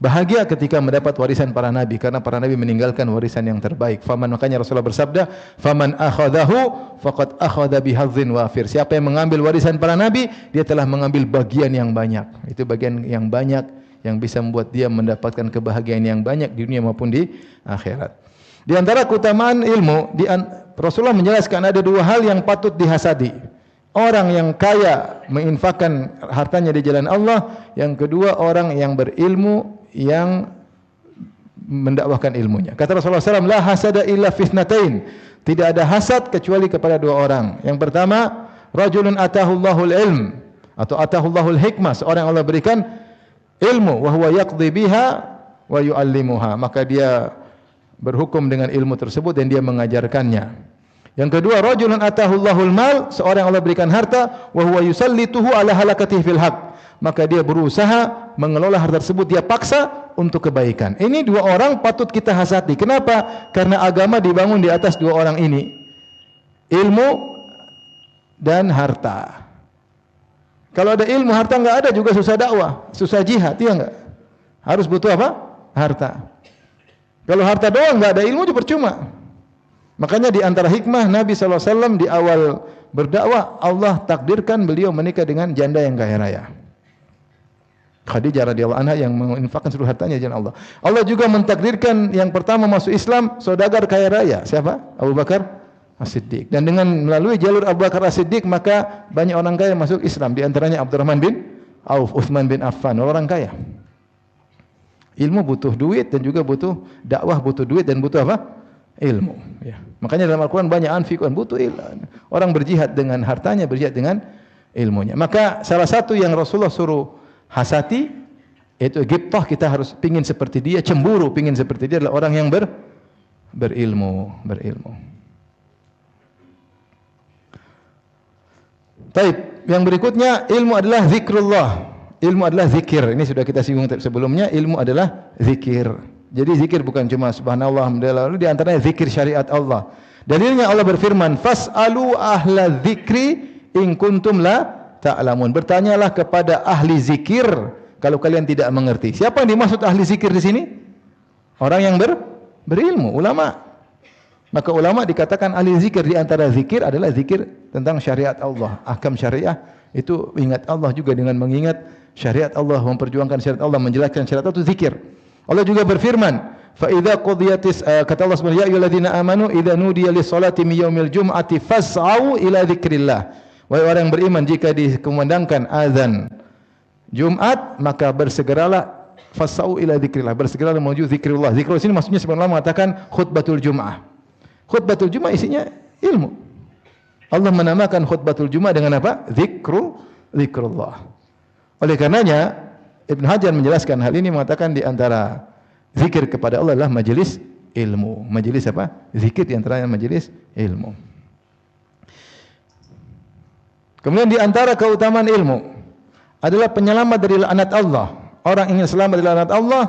bahagia ketika mendapat warisan para nabi, karena para nabi meninggalkan warisan yang terbaik. Makanya Rasulullah bersabda, "Faman akhadahu faqad akhadha bihadzin wafir." Siapa yang mengambil warisan para nabi, dia telah mengambil bagian yang banyak. Itu bagian yang banyak yang bisa membuat dia mendapatkan kebahagiaan yang banyak di dunia maupun di akhirat. Di antara keutamaan ilmu, Rasulullah menjelaskan ada dua hal yang patut dihasadi. Orang yang kaya menginfakkan hartanya di jalan Allah. Yang kedua, orang yang berilmu yang mendakwahkan ilmunya. Kata Rasulullah SAW, la hasada illa fitnatain. Tidak ada hasad kecuali kepada dua orang. Yang pertama, rajulun atahullahul ilm, atau atahullahul hikmah. Seorang yang Allah berikan ilmu, wa huwa yaqdi biha wa yu'allimuha. Maka dia berhukum dengan ilmu tersebut dan dia mengajarkannya. Yang kedua, rajulun atahullahul mal, seorang yang Allah berikan harta, wa huwa yusallituhu ala halakatihi fil haq. Maka dia berusaha mengelola harta tersebut, dia paksa untuk kebaikan. Ini dua orang patut kita hasati. Kenapa? Karena agama dibangun di atas dua orang ini. Ilmu dan harta. Kalau ada ilmu, harta enggak ada juga susah dakwah, susah jihad, iya enggak? Harus butuh apa? Harta. Kalau harta doang enggak ada ilmu juga percuma. Makanya di antara hikmah Nabi SAW di awal berdakwah, Allah takdirkan beliau menikah dengan janda yang kaya raya. Khadijah radhiyallahu anha yang menginfakkan seluruh hartanya di jalan Allah. Allah juga mentakdirkan yang pertama masuk Islam saudagar kaya raya. Siapa? Abu Bakar As-Siddiq. Dan dengan melalui jalur Abu Bakar As-Siddiq maka banyak orang kaya masuk Islam. Di antaranya Abdurrahman bin Auf, Utsman bin Affan, orang kaya. Ilmu butuh duit dan juga butuh dakwah, butuh duit dan butuh apa? Ilmu. Ya. Makanya dalam Al-Quran banyak anfikun, butuh ilmu. Orang berjihad dengan hartanya, berjihad dengan ilmunya. Maka salah satu yang Rasulullah suruh hasati, yaitu ghibtah, kita harus pingin seperti dia, cemburu pingin seperti dia, adalah orang yang berilmu. Baik, yang berikutnya ilmu adalah zikrullah. Ilmu adalah zikir. Ini sudah kita singgung sebelumnya, ilmu adalah zikir. Jadi zikir bukan cuma subhanallah, alhamdulillah, di antaranya zikir syariat Allah. Dalilnya Allah berfirman, "Fas'alu ahla dzikri in kuntum la ta'lamun." Bertanyalah kepada ahli zikir kalau kalian tidak mengerti. Siapa yang dimaksud ahli zikir di sini? Orang yang berilmu, ulama. Maka ulama dikatakan ahli zikir. Di antara zikir adalah zikir tentang syariat Allah, ahkam syariah. Itu ingat Allah juga dengan mengingat syariat Allah, memperjuangkan syariat Allah, menjelaskan syariat Allah, itu zikir. Allah juga berfirman, fa idza qudiyatis, kata Allah Subhanahu wa ta'ala, ya ayyuhalladzina amanu idza nudiya lis-salati min yaumil jum'ati fas'au ila dzikrillah. Wahai orang yang beriman, jika dikumandangkan azan Jumat, maka bersegeralah, fas'au ila dzikrillah, bersegeralah menuju zikrullah. Zikrullah sini maksudnya sebenarnya mengatakan khutbatul Jum'ah. Khutbatul Jum'ah isinya ilmu. Allah menamakan khutbatul Jum'ah dengan apa? Zikrullah. Oleh karenanya Ibn Hajar menjelaskan hal ini, mengatakan di antara zikir kepada Allah adalah majelis ilmu. Majelis apa? Zikir di antaranya majelis ilmu. Kemudian di antara keutamaan ilmu adalah penyelamat dari laknat Allah. Orang ingin selamat dari laknat Allah,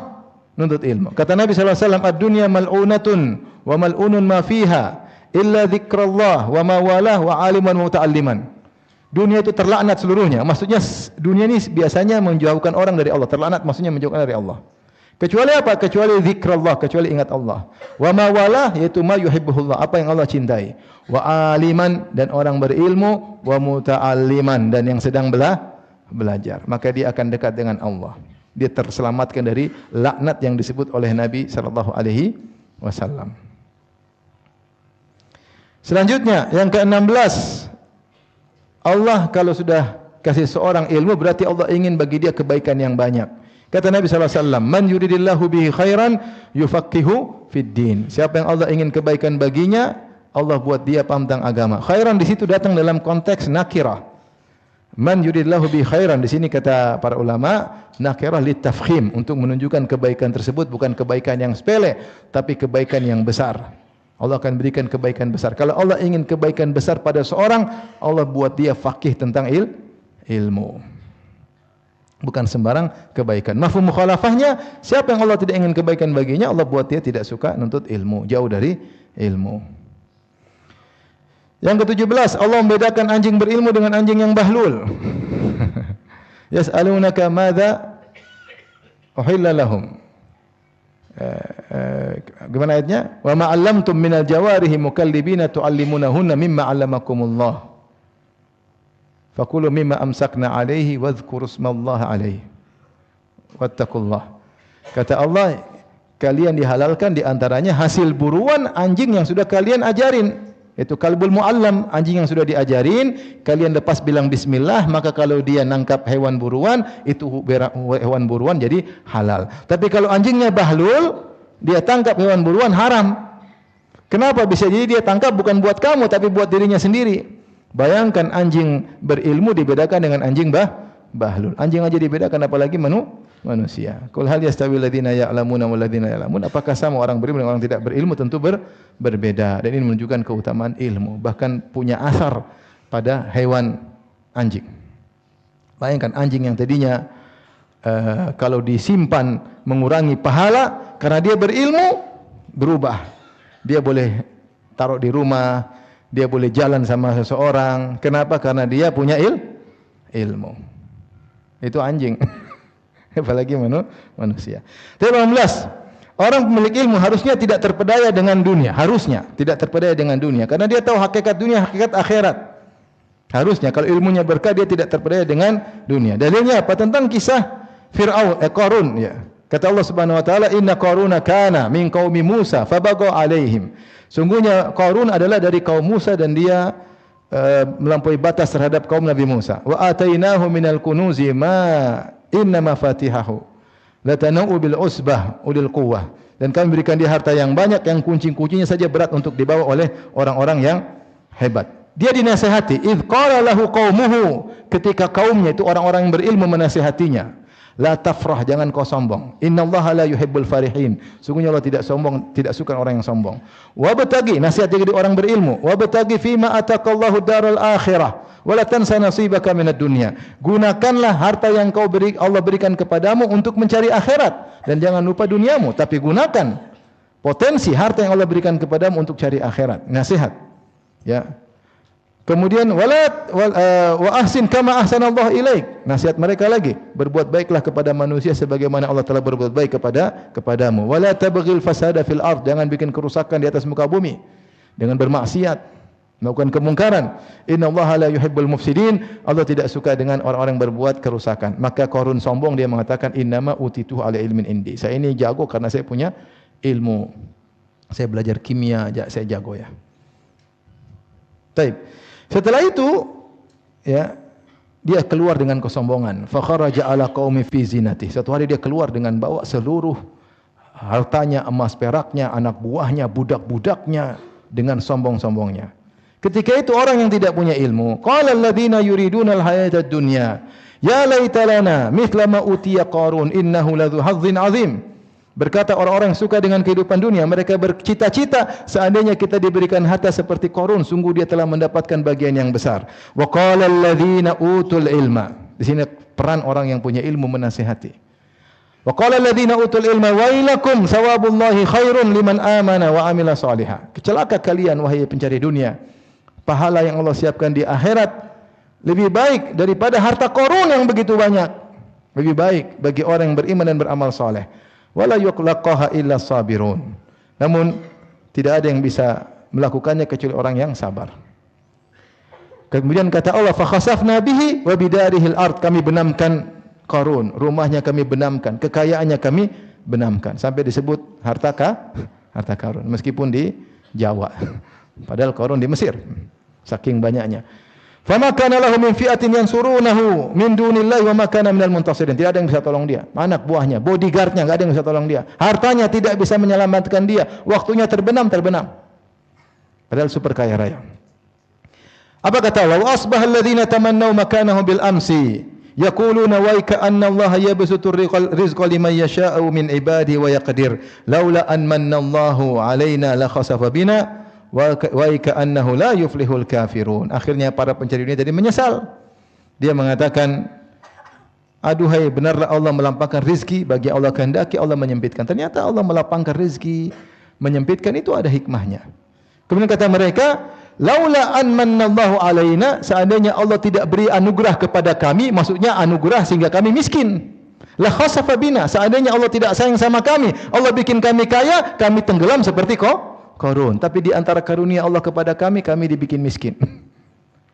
nuntut ilmu. Kata Nabi SAW, ad-dunya mal'unatun wa mal'unun ma fiha illa dzikrullah wa ma walah wa aliman wa muta'alliman. Dunia itu terlaknat seluruhnya. Maksudnya dunia ini biasanya menjauhkan orang dari Allah. Terlaknat maksudnya menjauhkan dari Allah. Kecuali apa? Kecuali zikrullah, kecuali ingat Allah. Wa ma wala, yaitu ma yuhibbuhullah, apa yang Allah cintai. Wa aliman, dan orang berilmu, wa muta'alliman, dan yang sedang belajar. Maka dia akan dekat dengan Allah. Dia terselamatkan dari laknat yang disebut oleh Nabi sallallahu alaihi wasallam. Selanjutnya, yang ke-16. Allah kalau sudah kasih seorang ilmu, berarti Allah ingin bagi dia kebaikan yang banyak. Kata Nabi SAW, man yuridillahu bihi khairan yufaqihu fid din. Siapa yang Allah ingin kebaikan baginya, Allah buat dia paham tentang agama. Khairan di situ datang dalam konteks nakirah. Man yuridillahu bihi khairan, di sini kata para ulama, nakirah litafkhim, untuk menunjukkan kebaikan tersebut bukan kebaikan yang sepele, tapi kebaikan yang besar. Allah akan berikan kebaikan besar. Kalau Allah ingin kebaikan besar pada seorang, Allah buat dia faqih tentang ilmu. Bukan sembarang kebaikan. Mafhum mukhalafahnya, siapa yang Allah tidak ingin kebaikan baginya, Allah buat dia tidak suka nuntut ilmu, jauh dari ilmu. Yang ke-17, Allah membedakan anjing berilmu dengan anjing yang bahlul. Yas'alunaka madza uhilla lahum. Gimana ayatnya? Wa ma 'allamtum minal jawarihi mukallibina tu'allimunahunna mimma 'allamakumullah. Fakulu mimma amsakna alaihi wadhkuru smallaha alaihi wattaqullah. Kata Allah, kalian dihalalkan di antaranya hasil buruan anjing yang sudah kalian ajarin. Itu kalbul muallam, anjing yang sudah diajarin, kalian lepas bilang bismillah, maka kalau dia nangkap hewan buruan, itu hewan buruan jadi halal. Tapi kalau anjingnya bahlul, dia tangkap hewan buruan haram. Kenapa? Bisa jadi dia tangkap bukan buat kamu, tapi buat dirinya sendiri. Bayangkan anjing berilmu dibedakan dengan anjing bahlul. Anjing aja dibedakan, apalagi manusia. Qul hal yastawi alladziina ya'lamuna wal ladziina ya'lamun. Apakah sama orang berilmu dengan orang tidak berilmu? Tentu berbeda. Dan ini menunjukkan keutamaan ilmu. Bahkan punya asar pada hewan anjing. Bayangkan anjing yang tadinya kalau disimpan mengurangi pahala, karena dia berilmu berubah. Dia boleh taruh di rumah, dia boleh jalan sama seseorang. Kenapa? Karena dia punya ilmu. Itu anjing. Apalagi manusia. 18. Orang pemilik ilmu harusnya tidak terpedaya dengan dunia. Harusnya tidak terpedaya dengan dunia. Karena dia tahu hakikat dunia, hakikat akhirat. Harusnya kalau ilmunya berkah, dia tidak terpedaya dengan dunia. Dalilnya apa? Tentang kisah Fir'aun, Qarun. Ya. Kata Allah Subhanahu Wa Taala, Inna Qaruna kana min qaumi Musa fabagha alaihim. Sungguhnya Qarun adalah dari kaum Musa dan dia melampaui batas terhadap kaum Nabi Musa. Wa atainahu minal kunuzi ma inna mafatihahu latanu bil usbah ulil quwwah. Dan kami berikan dia harta yang banyak yang kunci-kuncinya saja berat untuk dibawa oleh orang-orang yang hebat. Dia dinasihati, idz qala lahu qaumuhu, ketika kaumnya itu orang-orang yang berilmu menasihatinya. La tafrah, jangan kau sombong. Innallaha la yuhibbul farihin. Sungguhnya Allah tidak sombong, tidak suka orang yang sombong. Wabtaghi, nasihat jadi orang berilmu. Wabtaghi fima ataqallahu daral akhirah. Wala tansa nasibaka minad dunya. Gunakanlah harta yang Allah berikan kepadamu untuk mencari akhirat, dan jangan lupa duniamu, tapi gunakan potensi harta yang Allah berikan kepadamu untuk cari akhirat. Nasihat. Ya. Kemudian wa ahsin kama ahsanallahu ilaik. Nasihat mereka lagi, berbuat baiklah kepada manusia sebagaimana Allah telah berbuat baik kepadamu. Wala tabghil fasada fil ard, jangan bikin kerusakan di atas muka bumi dengan bermaksiat, melakukan kemungkaran. Innallaha la yuhibbul mufsidin, Allah tidak suka dengan orang-orang berbuat kerusakan. Maka Qarun sombong, dia mengatakan innama utituhu ala ilmin indi. Saya ini jago karena saya punya ilmu. Saya belajar kimia, saya jago ya. Baik. Setelah itu, ya, dia keluar dengan kesombongan. Fa kharaja ala qaumi fi zinati. Satu hari dia keluar dengan bawa seluruh hartanya, emas peraknya, anak buahnya, budak-budaknya, dengan sombong-sombongnya. Ketika itu orang yang tidak punya ilmu, qala alladziina yuriduna al-hayata ad-dunya, ya laita lana mithla ma utiya Qarun innahu ladzu hazzin 'azim. Berkata orang-orang yang suka dengan kehidupan dunia, mereka bercita-cita seandainya kita diberikan harta seperti Qarun, sungguh dia telah mendapatkan bagian yang besar. Wa qala alladziina utul ilma. Di sini peran orang yang punya ilmu menasihati. Wa qala alladziina utul ilma wailakum sawabullahi khairun liman amana wa amila shalihan. Celaka kalian wahai pencari dunia. Pahala yang Allah siapkan di akhirat lebih baik daripada harta Qarun yang begitu banyak. Lebih baik bagi orang yang beriman dan beramal saleh. Wala yuqlaqaha illa sabirun. Namun tidak ada yang bisa melakukannya kecuali orang yang sabar. Kemudian kata Allah, fa khasafna bihi wa bidarihil ard, kami benamkan Qarun, rumahnya kami benamkan, kekayaannya kami benamkan. Sampai disebut harta Qarun meskipun di Jawa. Padahal Qarun di Mesir. Saking banyaknya. Fama kana lahu min fi'atin yansurunahu min dunillahi wa ma kana minal muntasirin. Tidak ada yang bisa tolong dia. Anak buahnya, bodyguardnya enggak ada yang bisa tolong dia. Hartanya tidak bisa menyelamatkan dia. Waktunya terbenam. Padahal super kaya raya. Apa kata Allah? Wa asbaha alladziina tamannaw makanahu bil amsi yaquluna wa ka'anna Allah yabsutu rizqa liman yasha'u min ibadihi wa yaqdir. Laula an manna Allahu 'alaina la khasafa bina wa ka'annahu la yuflihul kafirun. Akhirnya para pencari dunia jadi menyesal. Dia mengatakan, aduhai, benarlah Allah melampangkan rizki, bagi Allah kehendaki Allah menyempitkan. Ternyata Allah melapangkan rizki, menyempitkan itu ada hikmahnya. Kemudian kata mereka, laula an mannallahu alaina, seandainya Allah tidak beri anugerah kepada kami, maksudnya anugerah sehingga kami miskin. La khasafa bina, seandainya Allah tidak sayang sama kami, Allah bikin kami kaya, kami tenggelam seperti Qarun. Tapi di antara karunia Allah kepada kami, kami dibikin miskin.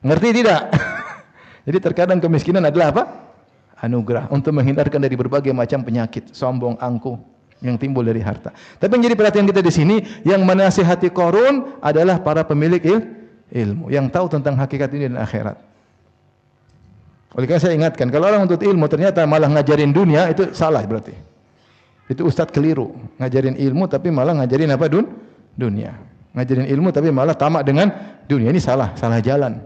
Ngerti tidak? Jadi terkadang kemiskinan adalah apa? Anugerah untuk menghindarkan dari berbagai macam penyakit, sombong, angkuh yang timbul dari harta. Tapi yang jadi perhatian kita di sini, yang menasihati Qarun adalah para pemilik ilmu yang tahu tentang hakikat ini dan akhirat. Oleh karena saya ingatkan, kalau orang untuk ilmu ternyata malah ngajarin dunia, itu salah berarti. Itu ustadz keliru, ngajarin ilmu tapi malah ngajarin apa dunia. Ngajarin ilmu tapi malah tamak dengan dunia. Ini salah jalan.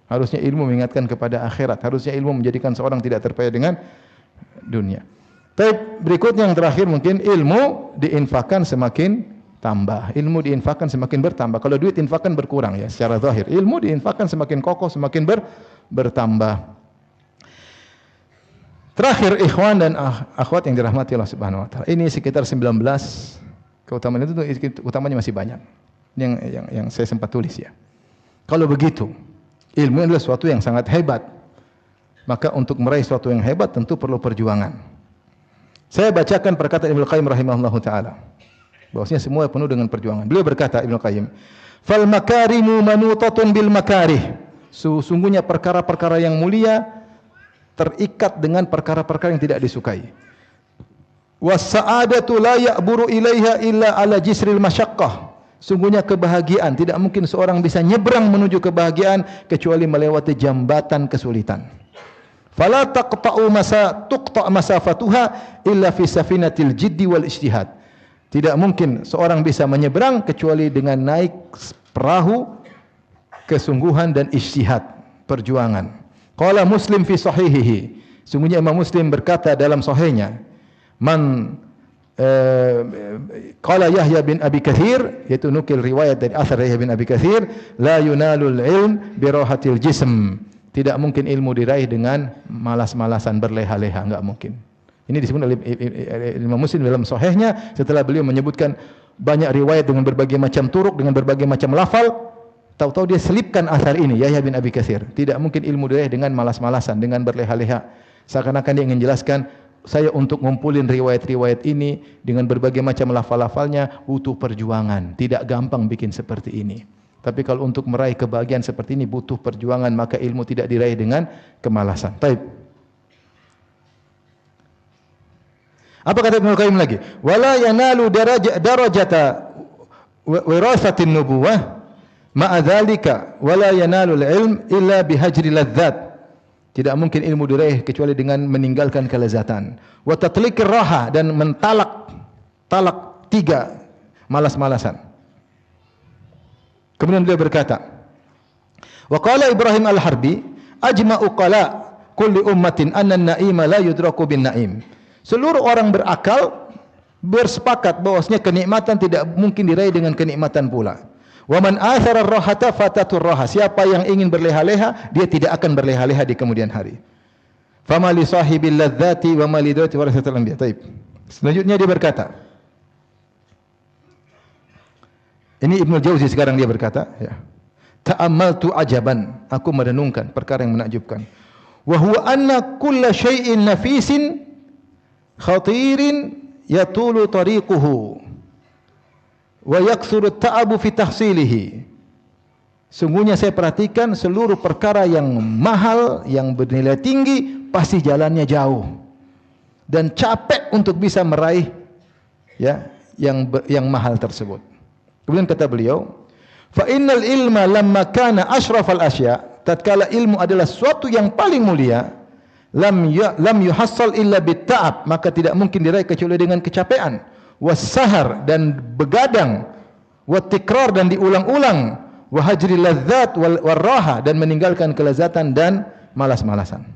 Harusnya ilmu mengingatkan kepada akhirat. Harusnya ilmu menjadikan seorang tidak terpaya dengan dunia. Tapi berikutnya yang terakhir mungkin ilmu diinfakkan semakin tambah. Ilmu diinfakkan semakin bertambah. Kalau duit infakkan berkurang ya secara zahir. Ilmu diinfakkan semakin kokoh, semakin bertambah. Terakhir ikhwan dan akhwat yang dirahmati Allah Subhanahu wa taala. Ini sekitar 19 keutamaan itu utamanya masih banyak. Yang saya sempat tulis ya. Kalau begitu, ilmu adalah sesuatu yang sangat hebat. Maka untuk meraih sesuatu yang hebat tentu perlu perjuangan. Saya bacakan perkataan Ibnu Qayyim rahimahullahu taala. Bahwasanya semua penuh dengan perjuangan. Beliau berkata, Ibnu Qayyim, "Fal makarimu manutatun bil makarih." Sesungguhnya perkara-perkara yang mulia terikat dengan perkara-perkara yang tidak disukai. Was-sa'adatu la ya'buru ilaiha illa ala jisril masyaqqah. Sungguhnya kebahagiaan tidak mungkin seorang bisa nyebrang menuju kebahagiaan kecuali melewati jambatan kesulitan. Fala tuqta' masafatuha illa fi safinatil jiddi wal ijtihad. Tidak mungkin seorang bisa menyeberang kecuali dengan naik perahu kesungguhan dan ijtihad, perjuangan. Qala Muslim fi sahihihi. Sungguhnya Imam Muslim berkata dalam sahihnya, qala Yahya bin Abi Katsir, yaitu nukil riwayat dari asar Yahya bin Abi Katsir, la yunalul ilm bi rahatil jism. Tidak mungkin ilmu diraih dengan malas-malasan berleha-leha, enggak mungkin. Ini disebut oleh Imam Muslim dalam sahihnya setelah beliau menyebutkan banyak riwayat dengan berbagai macam turuk, dengan berbagai macam lafal, tahu-tahu dia selipkan asar ini Yahya bin Abi Katsir. Tidak mungkin ilmu diraih dengan malas-malasan, dengan berleha-leha. Seakan-akan dia ingin jelaskan, saya untuk ngumpulin riwayat-riwayat ini dengan berbagai macam lafal-lafalnya butuh perjuangan. Tidak gampang bikin seperti ini. Tapi kalau untuk meraih kebahagiaan seperti ini butuh perjuangan, maka ilmu tidak diraih dengan kemalasan. Baik. Apa kata Ibnu Qayyim lagi? Wala yanalu darajata wirasatin nubuwah ma'a dzalika wala yanalu al-ilm illa bihajri ladzat. Tidak mungkin ilmu diraih kecuali dengan meninggalkan kelezatan. Wa tatliqir raha, dan talak 3 malas-malasan. Kemudian beliau berkata, wa qala Ibrahim al-Harbi, ajma'u qala kulli ummatin anna an-na'ima la yudraku bin na'im. Seluruh orang berakal bersepakat bahwasanya kenikmatan tidak mungkin diraih dengan kenikmatan pula. Wa man athara ar-rahata fatatur raha. Siapa yang ingin berleha-leha, dia tidak akan berleha-leha di kemudian hari. Fama li sahibil ladzati wa ma li dawati warasatul anbiya. Baik. Selanjutnya dia berkata, ini Ibnu Jauzi sekarang dia berkata, ya. Ta'ammaltu ajaban, aku merenungkan perkara yang menakjubkan. Wa huwa anna kulla syai'in nafisin khatirin yatulu tariquhu wa yakthuru ta'abu fi tahsilihi. Sungguhnya saya perhatikan seluruh perkara yang mahal, yang bernilai tinggi, pasti jalannya jauh dan capek untuk bisa meraih ya yang mahal tersebut. Kemudian kata beliau, fa innal ilma lamma kana asyrafal asya, tatkala ilmu adalah suatu yang paling mulia, lam yuhassal illa bitta'ab, maka tidak mungkin diraih kecuali dengan kecapean, wassahar dan begadang, wattikrar dan diulang-ulang, wahajri ladzat warraha dan meninggalkan kelezatan dan malas-malasan.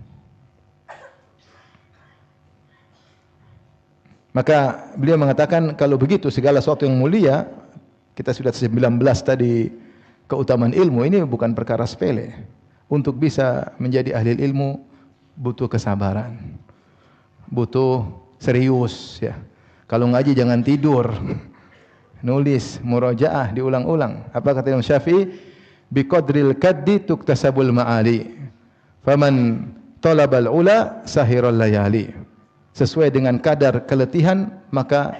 Maka beliau mengatakan kalau begitu segala sesuatu yang mulia, kita sudah 19 tadi keutamaan ilmu, ini bukan perkara sepele. Untuk bisa menjadi ahli ilmu butuh kesabaran, butuh serius ya. Kalau ngaji jangan tidur, nulis, murojaah, diulang-ulang. Apa kata Imam Syafi'i? Biqadril kaddi tuktasabul ma'ali, faman talabal ula sahiral layali. Sesuai dengan kadar keletihan maka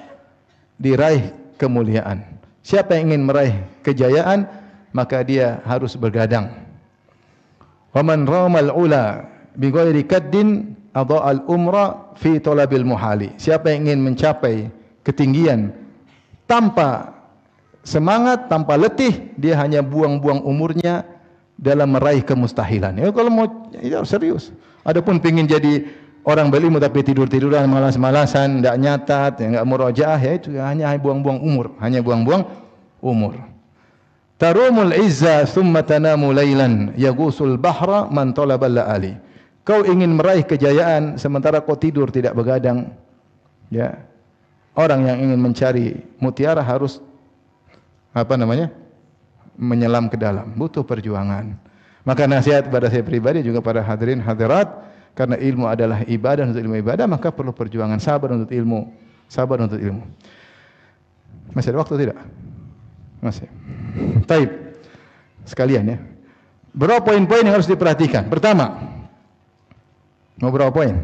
diraih kemuliaan. Siapa yang ingin meraih kejayaan maka dia harus bergadang. Waman ramal ula bighairi kaddin adha'al umra fi talabil muhali. Siapa yang ingin mencapai ketinggian tanpa semangat, tanpa letih, dia hanya buang-buang umurnya dalam meraih kemustahilan. Ya, kalau mau ya, serius. Adapun pengin jadi orang berilmu tapi tidur-tiduran, malas-malasan, tidak nyatat, enggak murojaah, ya itu hanya buang-buang umur, hanya buang-buang umur. Tarumul izza thumma tanamu lailan yagusul bahra man talabal laali. Kau ingin meraih kejayaan sementara kau tidur tidak begadang. Ya. Orang yang ingin mencari mutiara harus menyelam ke dalam, butuh perjuangan. Maka nasihat pada saya pribadi juga pada hadirin hadirat, karena ilmu adalah ibadah, untuk ilmu ibadah maka perlu perjuangan, sabar untuk ilmu, sabar untuk ilmu. Masih ada waktu tidak? Masih. Taib. Sekalian ya. Berapa poin-poin yang harus diperhatikan? Pertama, mau berapa poin?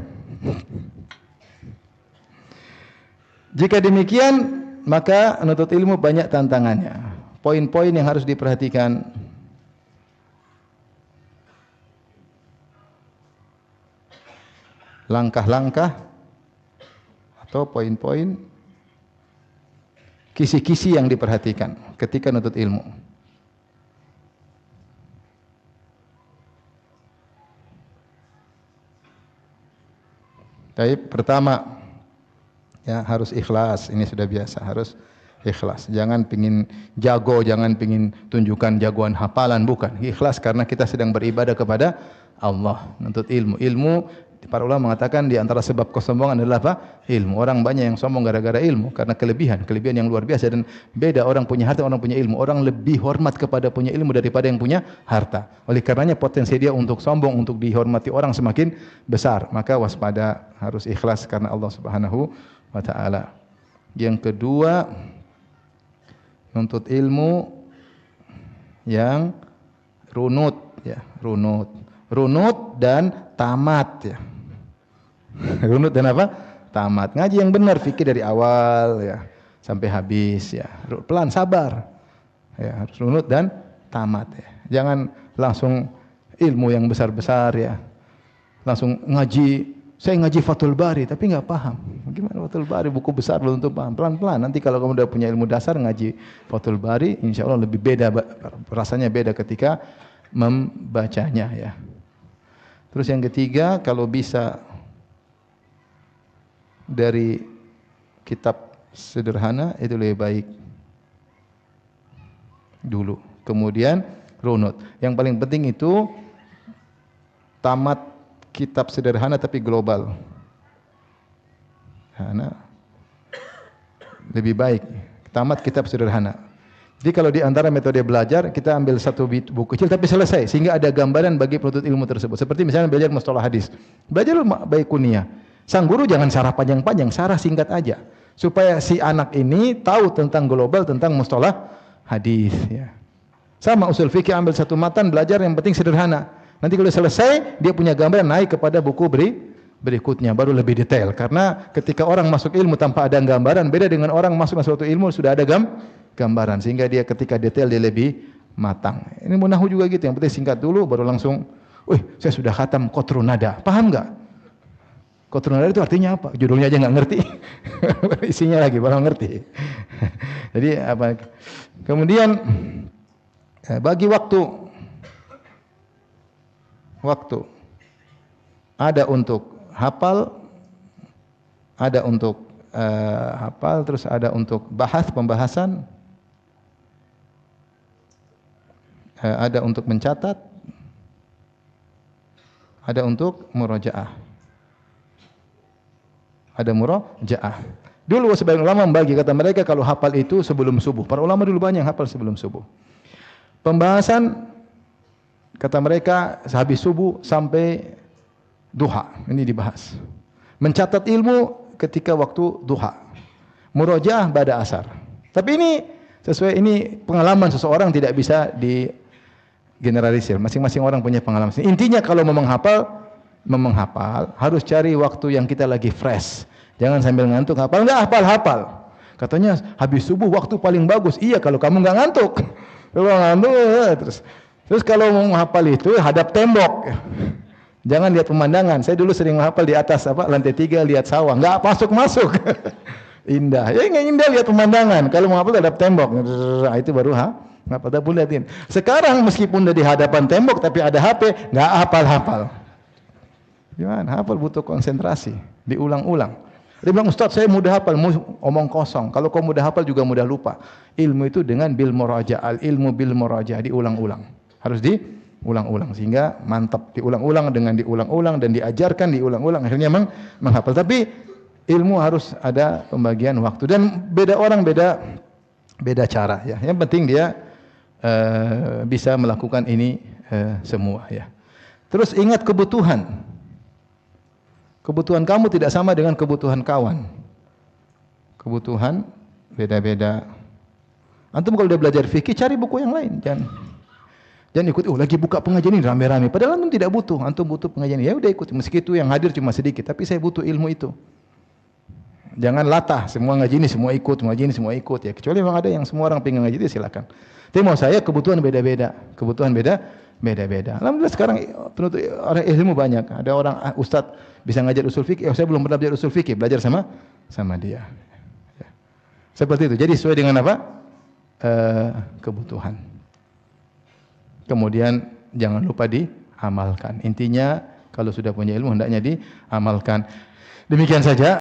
Jika demikian, maka menuntut ilmu banyak tantangannya. Poin-poin yang harus diperhatikan: langkah-langkah atau poin-poin, kisi-kisi yang diperhatikan ketika menuntut ilmu. Baik, pertama ya harus ikhlas. Ini sudah biasa, harus ikhlas. Jangan pingin jago, jangan pingin tunjukkan jagoan hafalan, bukan. Ikhlas karena kita sedang beribadah kepada Allah, menuntut ilmu. Ilmu, para ulama mengatakan di antara sebab kesombongan adalah apa? Ilmu. Orang banyak yang sombong gara-gara ilmu, karena kelebihan yang luar biasa. Dan beda orang punya harta, orang punya ilmu. Orang lebih hormat kepada punya ilmu daripada yang punya harta. Oleh karenanya potensi dia untuk sombong, untuk dihormati orang semakin besar. Maka waspada, harus ikhlas karena Allah Subhanahu wa taala. Yang kedua, menuntut ilmu yang runut ya, runut dan tamat ya. Runut dan apa? Tamat. Ngaji yang benar, fikir dari awal ya sampai habis ya. Pelan, sabar. Ya, harus runut dan tamat ya. Jangan langsung ilmu yang besar-besar ya. Langsung ngaji, saya ngaji Fathul Bari tapi enggak paham. Gimana Fathul Bari, buku besar belum tentu paham. Pelan-pelan. Nanti kalau kamu sudah punya ilmu dasar ngaji Fathul Bari, insyaallah lebih beda, rasanya beda ketika membacanya ya. Terus yang ketiga, kalau bisa dari kitab sederhana itu lebih baik dulu. Kemudian runut. Yang paling penting itu tamat kitab sederhana tapi global. Karena lebih baik tamat kitab sederhana. Jadi kalau di antara metode belajar, kita ambil satu buku kecil tapi selesai, sehingga ada gambaran bagi penuntut ilmu tersebut. Seperti misalnya belajar mustalah hadis. Belajar baik kuliah. Sang guru jangan sarah panjang-panjang, sarah singkat aja. Supaya si anak ini tahu tentang global, tentang mustalah hadis. Ya. Sama usul fikih, ambil satu matan, belajar yang penting sederhana. Nanti kalau selesai, dia punya gambaran, naik kepada buku berikutnya baru lebih detail. Karena ketika orang masuk ilmu tanpa ada gambaran, beda dengan orang masuk suatu ilmu sudah ada gambaran, sehingga dia ketika detail dia lebih matang. Ini munahu juga gitu, yang penting singkat dulu baru langsung, saya sudah khatam qatrun nada. Paham enggak? Qatrun nada itu artinya apa? Judulnya aja enggak ngerti. Isinya lagi baru ngerti. Jadi apa? Kemudian bagi waktu ada untuk hafal, ada untuk hafal, terus ada untuk pembahasan, ada untuk mencatat, ada untuk murajaah. Ada murajaah. Dulu sebagian ulama membagi, kata mereka kalau hafal itu sebelum subuh. Para ulama dulu banyak hafal sebelum subuh. Pembahasan kata mereka habis subuh sampai duha, ini dibahas. Mencatat ilmu ketika waktu duha. Murajaah pada asar. Tapi ini pengalaman seseorang, tidak bisa digeneralisir. Masing-masing orang punya pengalaman. Intinya kalau memang hafal harus cari waktu yang kita lagi fresh. Jangan sambil ngantuk hafal. Enggak hafal. Katanya habis subuh waktu paling bagus. Iya kalau kamu enggak ngantuk. Kalau ngantuk terus kalau mau hafal itu hadap tembok. Jangan lihat pemandangan. Saya dulu sering menghafal di atas lantai 3 lihat sawah. Enggak masuk. Indah. Ya enggak indah lihat pemandangan. Kalau mau hafal hadap tembok. Itu baru hafal. Pada pun lihatin. Sekarang meskipun udah di hadapan tembok tapi ada HP, enggak hafal. Gimana? Hafal butuh konsentrasi, diulang-ulang. Dia bilang, Ustaz saya mudah hafal, omong kosong. Kalau kau mudah hafal juga mudah lupa. Ilmu itu dengan bil murajaah, ilmu bil murajaah, diulang-ulang. Harus diulang-ulang sehingga mantap, diulang-ulang dan diajarkan diulang-ulang akhirnya menghafal. Tapi ilmu harus ada pembagian waktu dan beda orang beda cara ya. Yang penting dia bisa melakukan ini semua ya. Terus ingat kebutuhan. Kebutuhan kamu tidak sama dengan kebutuhan kawan. Kebutuhan beda-beda. Antum kalau udah belajar fikih cari buku yang lain, jangan ikut lagi buka pengajian ini rame-rame. Padahal antum tidak butuh, antum butuh pengajian. Ya udah ikut, meski itu yang hadir cuma sedikit, tapi saya butuh ilmu itu. Jangan latah, semua ngaji ini semua ikut, ngaji ini semua ikut ya. Kecuali memang ada yang semua orang pengen ngaji itu silakan. Tapi mau saya kebutuhan beda-beda. Alhamdulillah sekarang penuntut orang ilmu banyak. Ada orang ustaz bisa ngajar usul fikih. Saya belum pernah belajar usul fikih, belajar sama dia. Ya. Seperti itu. Jadi sesuai dengan apa? Kebutuhan. Kemudian jangan lupa diamalkan. Intinya kalau sudah punya ilmu hendaknya diamalkan. Demikian saja.